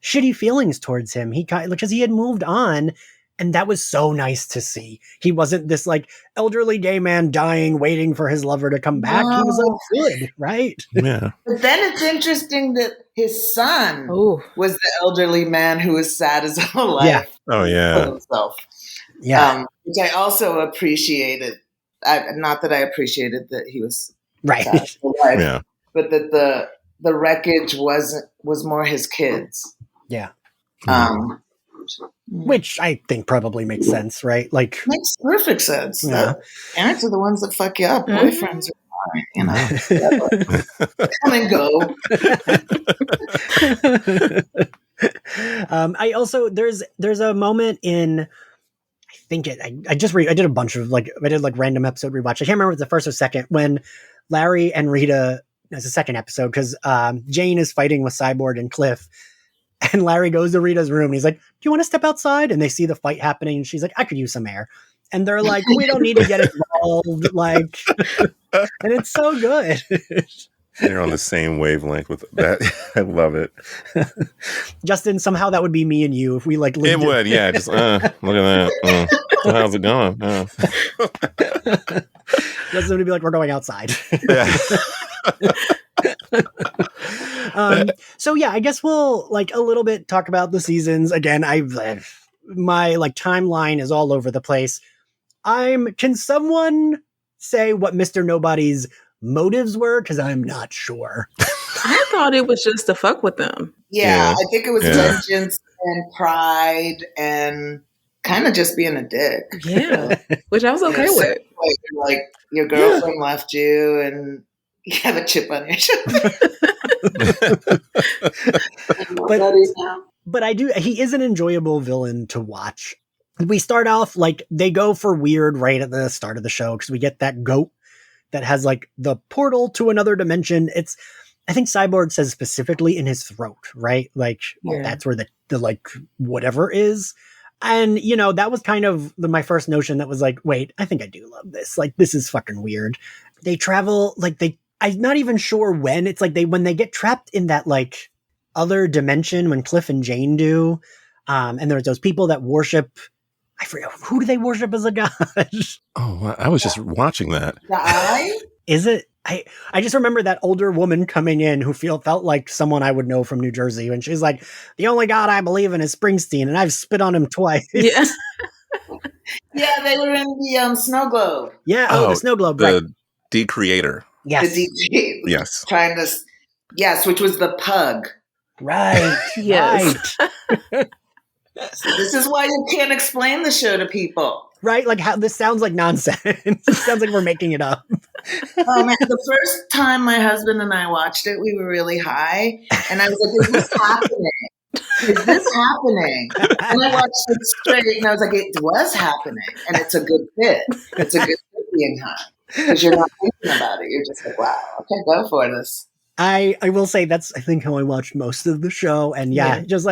shitty feelings towards him. Because he had moved on, and that was so nice to see. He wasn't this like elderly gay man dying, waiting for his lover to come back. He was like good, right? Yeah. But then it's interesting that his son was the elderly man who was sad his whole life. Yeah. Oh yeah. For himself. Yeah. Which I also appreciated. Not that I appreciated that he was right, sad his whole life, yeah, but that the wreckage was more his kids. Yeah. Mm-hmm. Which I think probably makes sense, right? Like, makes perfect sense. Yeah. Parents are the ones that fuck you up. Boyfriends are fine, come and go. I also there's a moment in, I think I did a bunch of I did random episode rewatch. I can't remember if it's the first or second, when Larry and Rita, it's the second episode, because Jane is fighting with Cyborg and Cliff. And Larry goes to Rita's room and he's like, do you want to step outside? And they see the fight happening. And she's like, I could use some air. And they're like, we don't need to get involved. And it's so good. They're on the same wavelength with that. I love it. Justin, somehow that would be me and you if we lived it would, yeah. Just look at that. How's it going? Justin would be like, we're going outside. Yeah. So yeah, I guess we'll a little bit talk about the seasons. Again, my timeline is all over the place. Can someone say what Mr. Nobody's motives were? Because I'm not sure. I thought it was just to fuck with them. Yeah. I think it was vengeance and pride and kind of just being a dick. Yeah, which I was okay with. Like your girlfriend left you and you have a chip on your shoulder. But he is an enjoyable villain to watch. We start off they go for weird right at the start of the show, because we get that goat that has the portal to another dimension. I think Cyborg says specifically in his throat, right? That's where the whatever is. And, that was kind of my first notion that was wait, I think I do love this. This is fucking weird. They travel, I'm not even sure when. It's when they get trapped in that other dimension, when Cliff and Jane do, and there's those people that worship, I forget, who do they worship as a god? Oh, I was just watching that. The Eye? Is it? I just remember that older woman coming in who felt like someone I would know from New Jersey, and she's like, the only god I believe in is Springsteen, and I've spit on him twice. Yeah. Yeah, they were in the snow globe. Yeah, the snow globe. The decreator. Yes. The DJ. Yes. Trying to, which was the pug. Right. Yes. Right. This is why you can't explain the show to people. Right? How this sounds like nonsense. It sounds like we're making it up. Oh man, the first time my husband and I watched it, we were really high. And I was like, is this happening? Is this happening? And I watched it straight and I was like, it was happening. And it's a good fit. It's a good fit being high. Because you're not thinking about it. You're just like, wow, okay, go for this. I will say that's, I think, how I watched most of the show. And just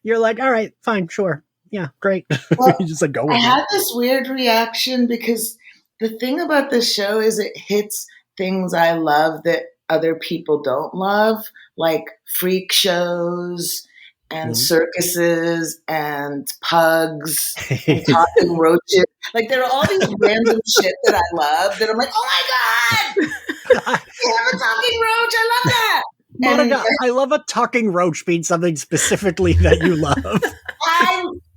you're like, all right, fine, sure. Yeah, great. Well, you just go with I it. had this weird reaction because the thing about this show is it hits things I love that other people don't love, like freak shows and circuses and pugs and talking roaches. Like there are all these random shit that I love that I'm like, oh my God, they have a talking roach. I love that. Monica, I love a talking roach being something specifically that you love.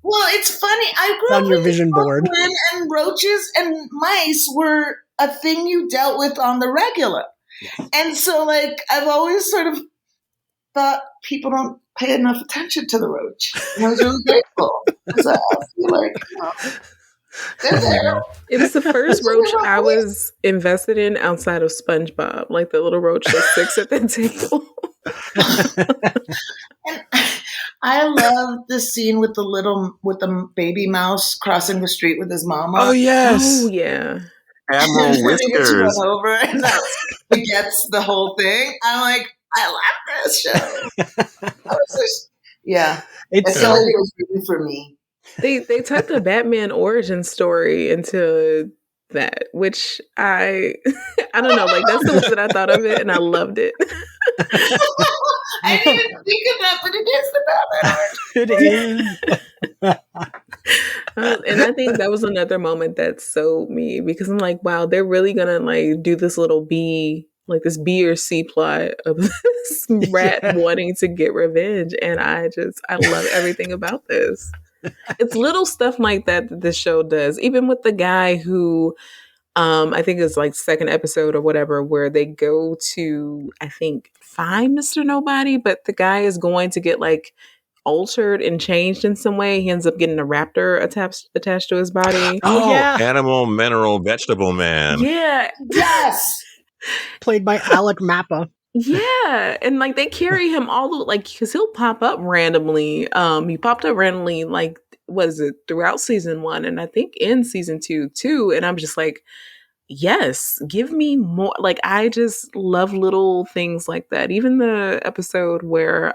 Well, it's funny. I grew on up your vision board, and roaches and mice were a thing you dealt with on the regular. Yes. And so, like, I've always sort of thought people don't pay enough attention to the roach. And I was really grateful. So I feel like, they're there. It was the first roach I was invested in outside of SpongeBob, like the little roach that sits at the table. And I love the scene with the baby mouse crossing the street with his mama. Oh yes. Oh yeah. Admiral Whiskers. Over and he gets the whole thing. I'm like, I love this show. Yeah. It's so it was rooting for me. They took the Batman origin story into that, which I don't know, like that's the way that I thought of it, and I loved it. I didn't even think of that, but it is the Batman origin. And I think that was another moment that sold me because I'm like, wow, they're really gonna like do this little B, like this B or C plot of this rat wanting to get revenge, and I love everything about this. It's little stuff like that this show does, even with the guy who I think it's like second episode or whatever, where they go to, I think, find Mr. Nobody, but the guy is going to get like altered and changed in some way. He ends up getting a raptor attached to his body. Oh yeah. Animal, mineral, vegetable man. Yeah. Yes. Played by Alec Mappa. Yeah, and like they carry him all the like because he'll pop up randomly. He popped up randomly, like what is it, throughout season 1, and I think in season 2 too. And I'm just like, yes, give me more. Like I just love little things like that. Even the episode where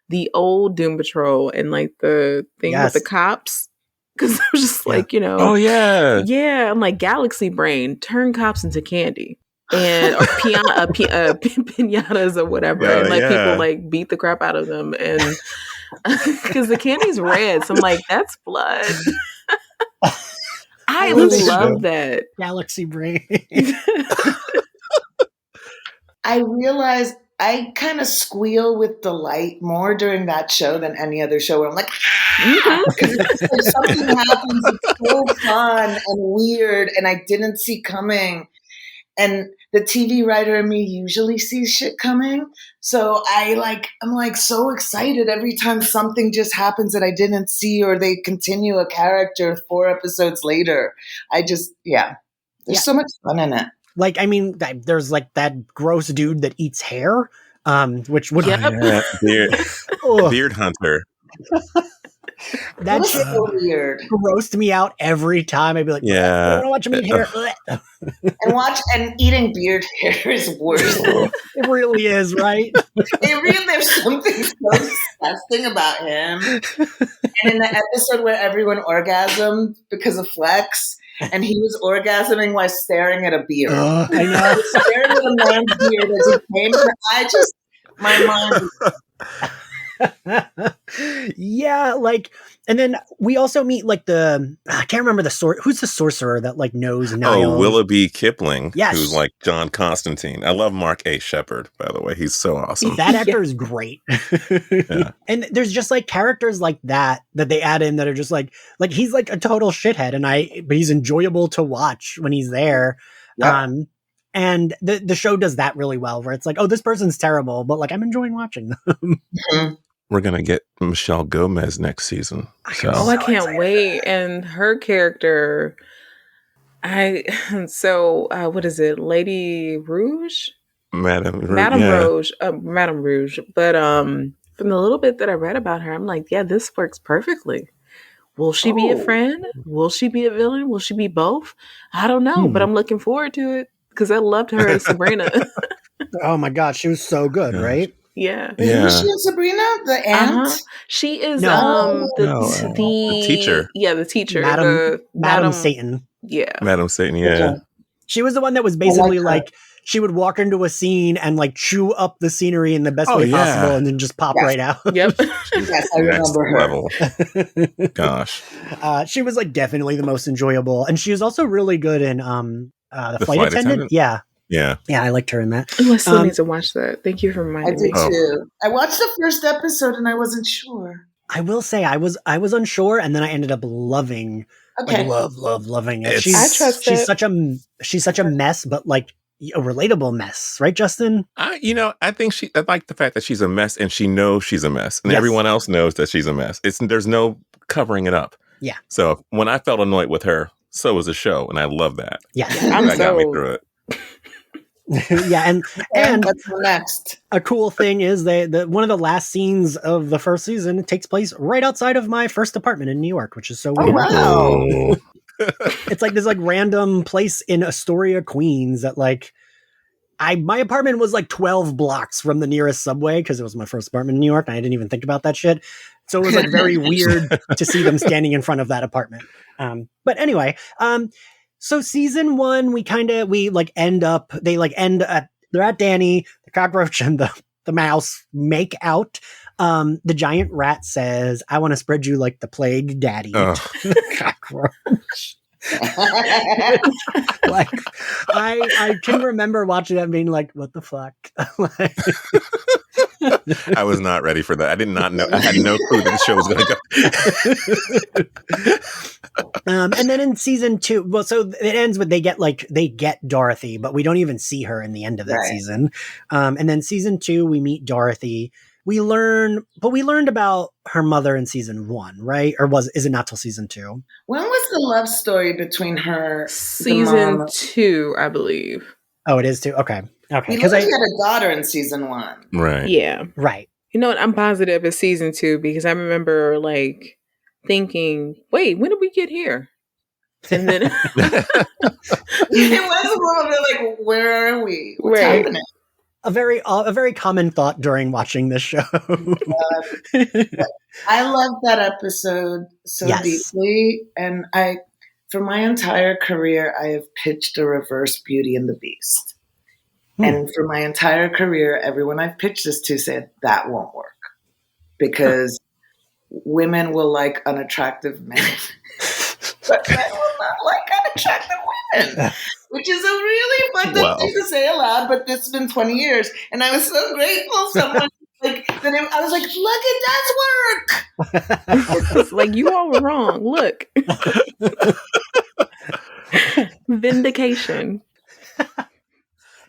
the old Doom Patrol and like the thing with the cops. Because I was just like, you know, oh yeah, I'm like Galaxy Brain, turn cops into candy. And or pinatas or whatever, and like people like beat the crap out of them, and because the candy's red, so I'm like, that's blood. I love that Galaxy Brain. I realized I kind of squeal with delight more during that show than any other show where I'm like, because something happens, it's so fun and weird, and I didn't see coming. And the TV writer in me usually sees shit coming. So I'm like so excited every time something just happens that I didn't see, or they continue a character 4 episodes later. There's so much fun in it. Like, I mean, there's like that gross dude that eats hair, which would beard hunter. That shit weird. Grossed me out every time. I'd be like, I don't want to eat hair. and eating beard hair is worse. It really is, right? There's something so disgusting about him. And in the episode where everyone orgasmed because of Flex, and he was orgasming while staring at a beard. I know. He was staring at a man's beard as he came. My mind yeah, like, and then we also meet like I can't remember who's the sorcerer that like knows Niall. Oh, Willoughby Kipling. Yes, who's like John Constantine. I love Mark A. Shepard, by the way. He's so awesome. That actor is great. And there's just like characters like that they add in that are just like he's like a total shithead, but he's enjoyable to watch when he's there. Yep. And the show does that really well, where it's like, oh, this person's terrible, but like I'm enjoying watching them. We're gonna get Michelle Gomez next season. So. Oh, I can't wait! And her character, what is it, Lady Rouge? Madame Rouge. Madame Rouge. But from the little bit that I read about her, I'm like, yeah, this works perfectly. Will she be a friend? Will she be a villain? Will she be both? I don't know, but I'm looking forward to it because I loved her as Sabrina. Oh my God, she was so good, right? Yeah. Is she Sabrina, the aunt? She is the teacher. Yeah, the teacher. Madam Satan. Yeah. Madam Satan, yeah. She was the one that was basically like she would walk into a scene and like chew up the scenery in the best way possible and then just pop right out. Yep. Yes, I remember her. Level. Gosh. She was like definitely the most enjoyable. And she was also really good in the flight attendant. Yeah. Yeah. Yeah, I liked her in that. Oh, I still need to watch that. Thank you for reminding me. I did too. I watched the first episode and I wasn't sure. I will say I was unsure, and then I ended up loving loving it. I trust she's such a mess, but like a relatable mess, right, Justin? I think I like the fact that she's a mess and she knows she's a mess, and everyone else knows that she's a mess. There's no covering it up. Yeah. So when I felt annoyed with her, so was the show, and I love that. Yeah, that got me through it. Yeah, and what's next? A cool thing is one of the last scenes of the first season, it takes place right outside of my first apartment in New York, which is so weird. Oh, wow. It's like this like random place in Astoria, Queens that like my apartment was like 12 blocks from the nearest subway because it was my first apartment in New York and I didn't even think about that shit. So it was like very weird to see them standing in front of that apartment. But anyway, so season 1, they're at Danny, the cockroach and the mouse make out. The giant rat says, "I want to spread you like the plague, daddy." Cockroach. Like I can remember watching that and being like, what the fuck? I was not ready for that. I did not know. I had no clue that the show was going to go. And then in season 2, well, so it ends with they get Dorothy, but we don't even see her in the end of that season. And then season 2, we meet Dorothy. We learned about her mother in season 1, right? Or is it not till season 2? When was the love story between her? Season 2, I believe. Oh, it is too. Okay. Because I had a daughter in season 1. Right. Yeah. Right. You know what? I'm positive it's season 2 because I remember like thinking, wait, when did we get here? And then it was a little bit like, where are we? What's happening? A very common thought during watching this show. I love that episode so deeply, and for my entire career, I have pitched a reverse Beauty and the Beast. And for my entire career, everyone I've pitched this to said that won't work because women will like unattractive men, but men will not like unattractive women, which is a really fucked up thing to say aloud. But it's been 20 years, and I was so grateful someone like that. I was like, look, it does work. Like you all were wrong. Look, vindication.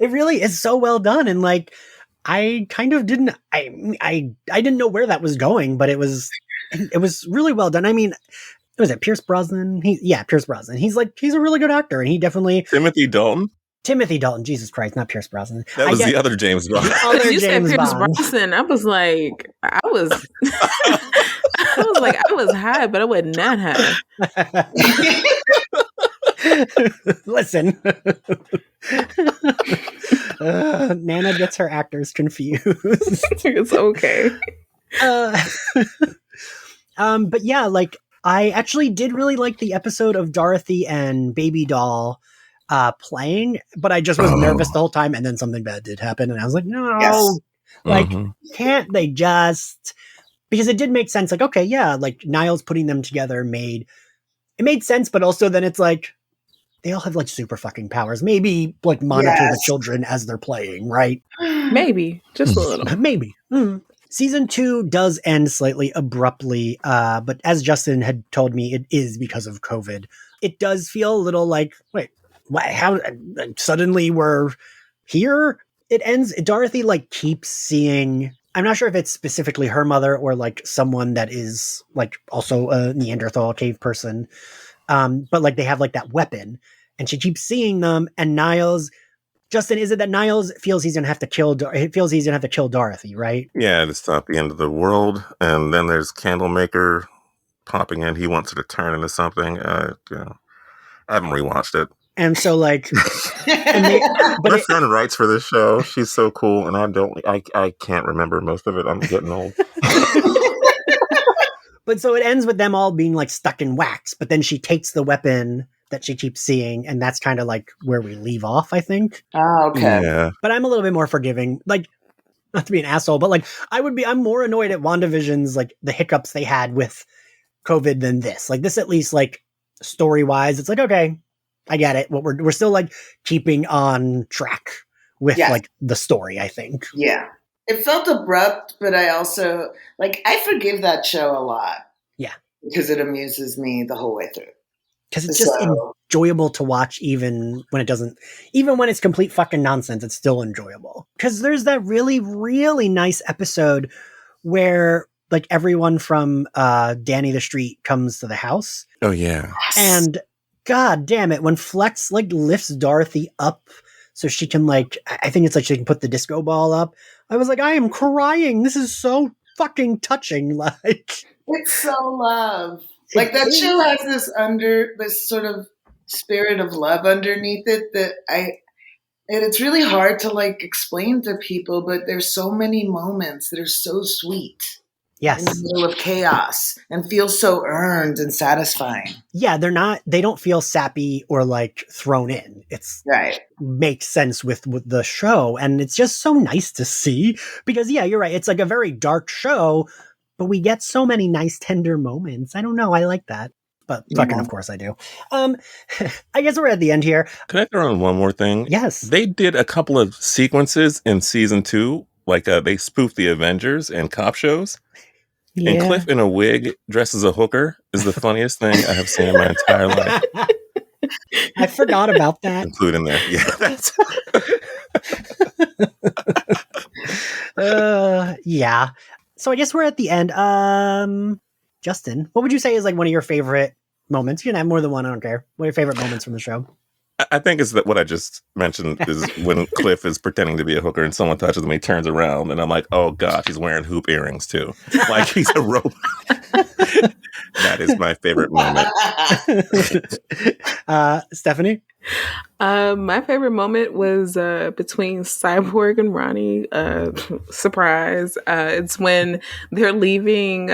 It really is so well done, and like I kind of didn't. I didn't know where that was going, but it was really well done. I mean, was it Pierce Brosnan? Pierce Brosnan. He's a really good actor, and he definitely Timothy Dalton. Jesus Christ, not Pierce Brosnan. That was the other James Bond. You said Pierce Brosnan. I was like, I was high, but I wasn't that high. Listen, Nana gets her actors confused. It's okay. But yeah, like I actually did really like the episode of Dorothy and Baby Doll playing, but I just was nervous the whole time, and then something bad did happen, and I was like, no, can't they just? Because it did make sense. Like, okay, yeah, like Niles putting them together made sense, but also then it's like they all have like super fucking powers. Maybe like monitor the children as they're playing, right? Maybe just a little. Maybe. Season 2 does end slightly abruptly, but as Justin had told me, it is because of COVID. It does feel a little like, wait, how suddenly we're here? It ends. Dorothy like keeps seeing. I'm not sure if it's specifically her mother or like someone that is like also a Neanderthal cave person. But like they have like that weapon and she keeps seeing them, and Niles, Justin, is it that Niles feels he's going to have to kill Dorothy, right? Yeah, it's not the end of the world. And then there's Candlemaker popping in. He wants her to turn into something. I haven't rewatched it. And so like, my friend writes for this show. She's so cool. And I can't remember most of it. I'm getting old. But so it ends with them all being like stuck in wax, but then she takes the weapon that she keeps seeing, and that's kind of like where we leave off, I think. Oh, okay. Yeah. But I'm a little bit more forgiving. Like, not to be an asshole, but like I'm more annoyed at WandaVision's like the hiccups they had with COVID than this. Like this, at least like story wise, it's like, okay, I get it. What we're still like keeping on track with like the story, I think. Yeah. It felt abrupt, but I also like, I forgive that show a lot. Yeah. Because it amuses me the whole way through. Because it's just enjoyable to watch, even when it's complete fucking nonsense, it's still enjoyable. Because there's that really, really nice episode where like everyone from Danny the Street comes to the house. Oh, yeah. And god damn it, when Flex like lifts Dorothy up so she can like, I think it's like she can put the disco ball up. I was like, I am crying. This is so fucking touching. Like, it's so love. Like that show has this sort of spirit of love underneath it and it's really hard to like explain to people, but there's so many moments that are so sweet. Yes. In the middle of chaos and feel so earned and satisfying. Yeah, they don't feel sappy or like thrown in. It's right. Makes sense with the show. And it's just so nice to see because yeah, you're right. It's like a very dark show, but we get so many nice tender moments. I don't know. I like that. But fucking, of course I do. I guess we're at the end here. Can I throw in one more thing? Yes. They did a couple of sequences in season 2. Like they spoofed the Avengers and cop shows. Yeah. And Cliff in a wig dressed as a hooker is the funniest thing I have seen in my entire life. I forgot about that. Include in there. Yeah. That's yeah. So I guess we're at the end. Justin, what would you say is like one of your favorite moments? You can have more than one, I don't care. What are your favorite moments from the show? I think it's that what I just mentioned is when Cliff is pretending to be a hooker and someone touches him, he turns around and I'm like, oh gosh, he's wearing hoop earrings too. Like he's a robot. That is my favorite moment. Stephanie? My favorite moment was between Cyborg and Ronnie. Surprise. It's when they're leaving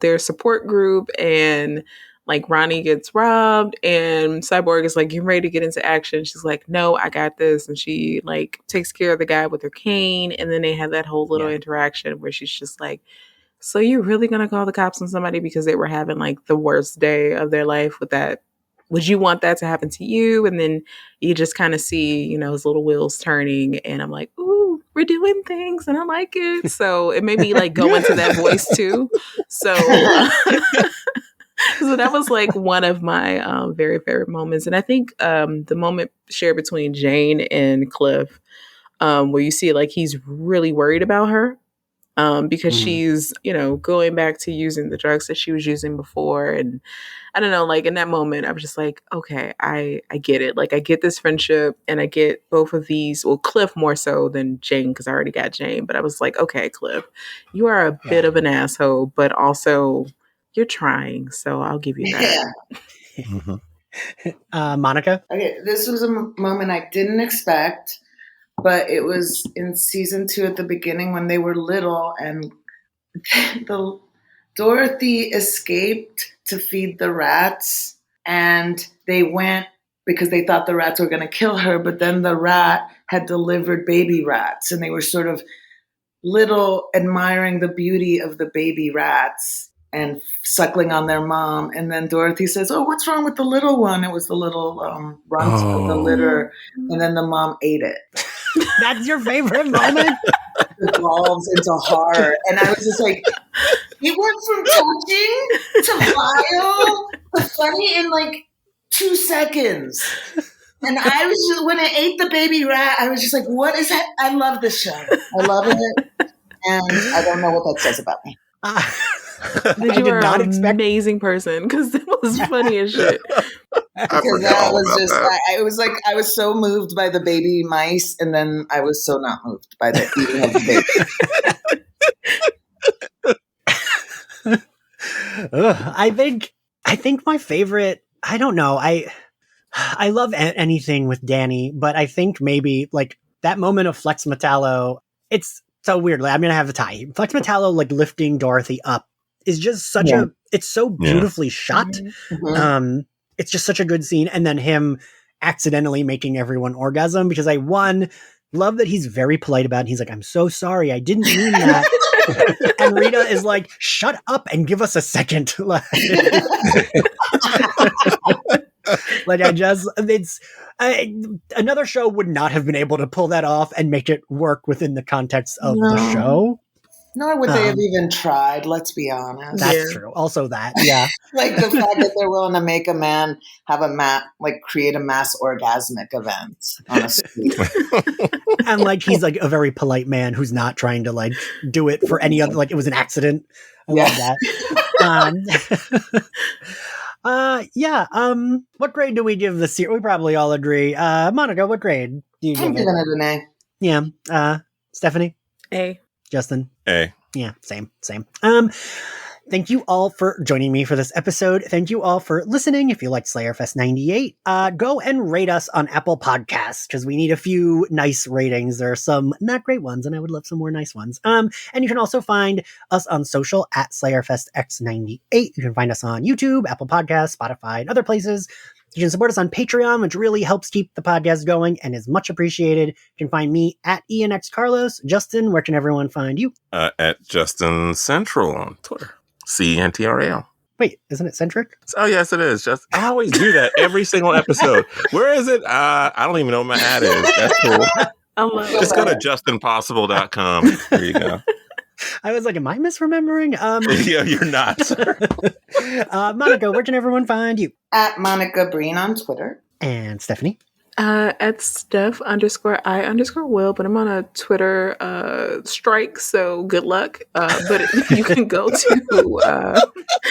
their support group and like Ronnie gets robbed and Cyborg is like, you ready to get into action? She's like, no, I got this. And she like takes care of the guy with her cane. And then they have that whole little interaction where she's just like, so you're really going to call the cops on somebody because they were having like the worst day of their life with that? Would you want that to happen to you? And then you just kind of see, you know, his little wheels turning and I'm like, ooh, we're doing things and I like it. So it made me like go into that voice too. So so that was like one of my very favorite moments. And I think the moment shared between Jane and Cliff, where you see like he's really worried about her because she's, you know, going back to using the drugs that she was using before. And I don't know, like in that moment, I was just like, okay, I get it. Like I get this friendship and I get both of these. Well, Cliff more so than Jane because I already got Jane. But I was like, okay, Cliff, you are a bit of an asshole, but also you're trying, so I'll give you that. Yeah. Monica? Okay, this was a moment I didn't expect, but it was in season 2 at the beginning when they were little and Dorothy escaped to feed the rats and they went because they thought the rats were going to kill her, but then the rat had delivered baby rats and they were sort of little admiring the beauty of the baby rats and suckling on their mom. And then Dorothy says, oh, what's wrong with the little one? It was the little runt of the litter. And then the mom ate it. That's your favorite moment? It evolves into horror. And I was just like, it went from touching to vile to funny in like 2 seconds. And I was just, when it ate the baby rat, I was just like, what is that? I love this show. I love it. And I don't know what that says about me. You were an amazing person because it was funny as shit. Because that was just, I was like, I was so moved by the baby mice, and then I was so not moved by the eating of the baby. I think my favorite, I don't know, I love anything with Danny, but I think maybe like that moment of Flex Metallo, it's so weird. Like, I'm gonna have a tie. Flex Metallo like lifting Dorothy up is just such it's so beautifully shot. it's just such a good scene. And then him accidentally making everyone orgasm, because I love that he's very polite about it. He's like, I'm so sorry, I didn't mean that. And Rita is like, shut up and give us a second. Like another show would not have been able to pull that off and make it work within the context of the show. Nor would they have even tried, let's be honest. That's true. Also that, yeah. Like the fact that they're willing to make a man have create a mass orgasmic event on a street. And like, he's like a very polite man who's not trying to like do it for any other, like it was an accident. I love that. What grade do we give this series? We probably all agree. Monica, what grade do you give it? I'm giving it an A. Yeah. Stephanie? A. Justin? A. Yeah, same. Thank you all for joining me for this episode. Thank you all for listening. If you liked Slayerfest 98, go and rate us on Apple Podcasts, because we need a few nice ratings. There are some not great ones, and I would love some more nice ones. And you can also find us on social at SlayerFestX98. You can find us on YouTube, Apple Podcasts, Spotify, and other places. You can support us on Patreon, which really helps keep the podcast going and is much appreciated. You can find me at ENXCarlos. Justin, where can everyone find you? At Justin Central on Twitter. CENTRAL. Wait, isn't it centric? Oh, yes, it is. I always do that every single episode. Where is it? I don't even know what my ad is. That's cool. Just go to justinpossible.com. There you go. I was like, am I misremembering? Yeah, you're not. Monica, where can everyone find you? At Monica Breen on Twitter. And Stephanie? At Steph_I_Will, but I'm on a Twitter strike, so good luck. But you can go to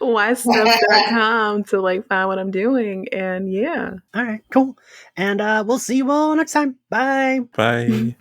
whystuff.com to like find what I'm doing. And yeah. All right, cool. And we'll see you all next time. Bye. Bye.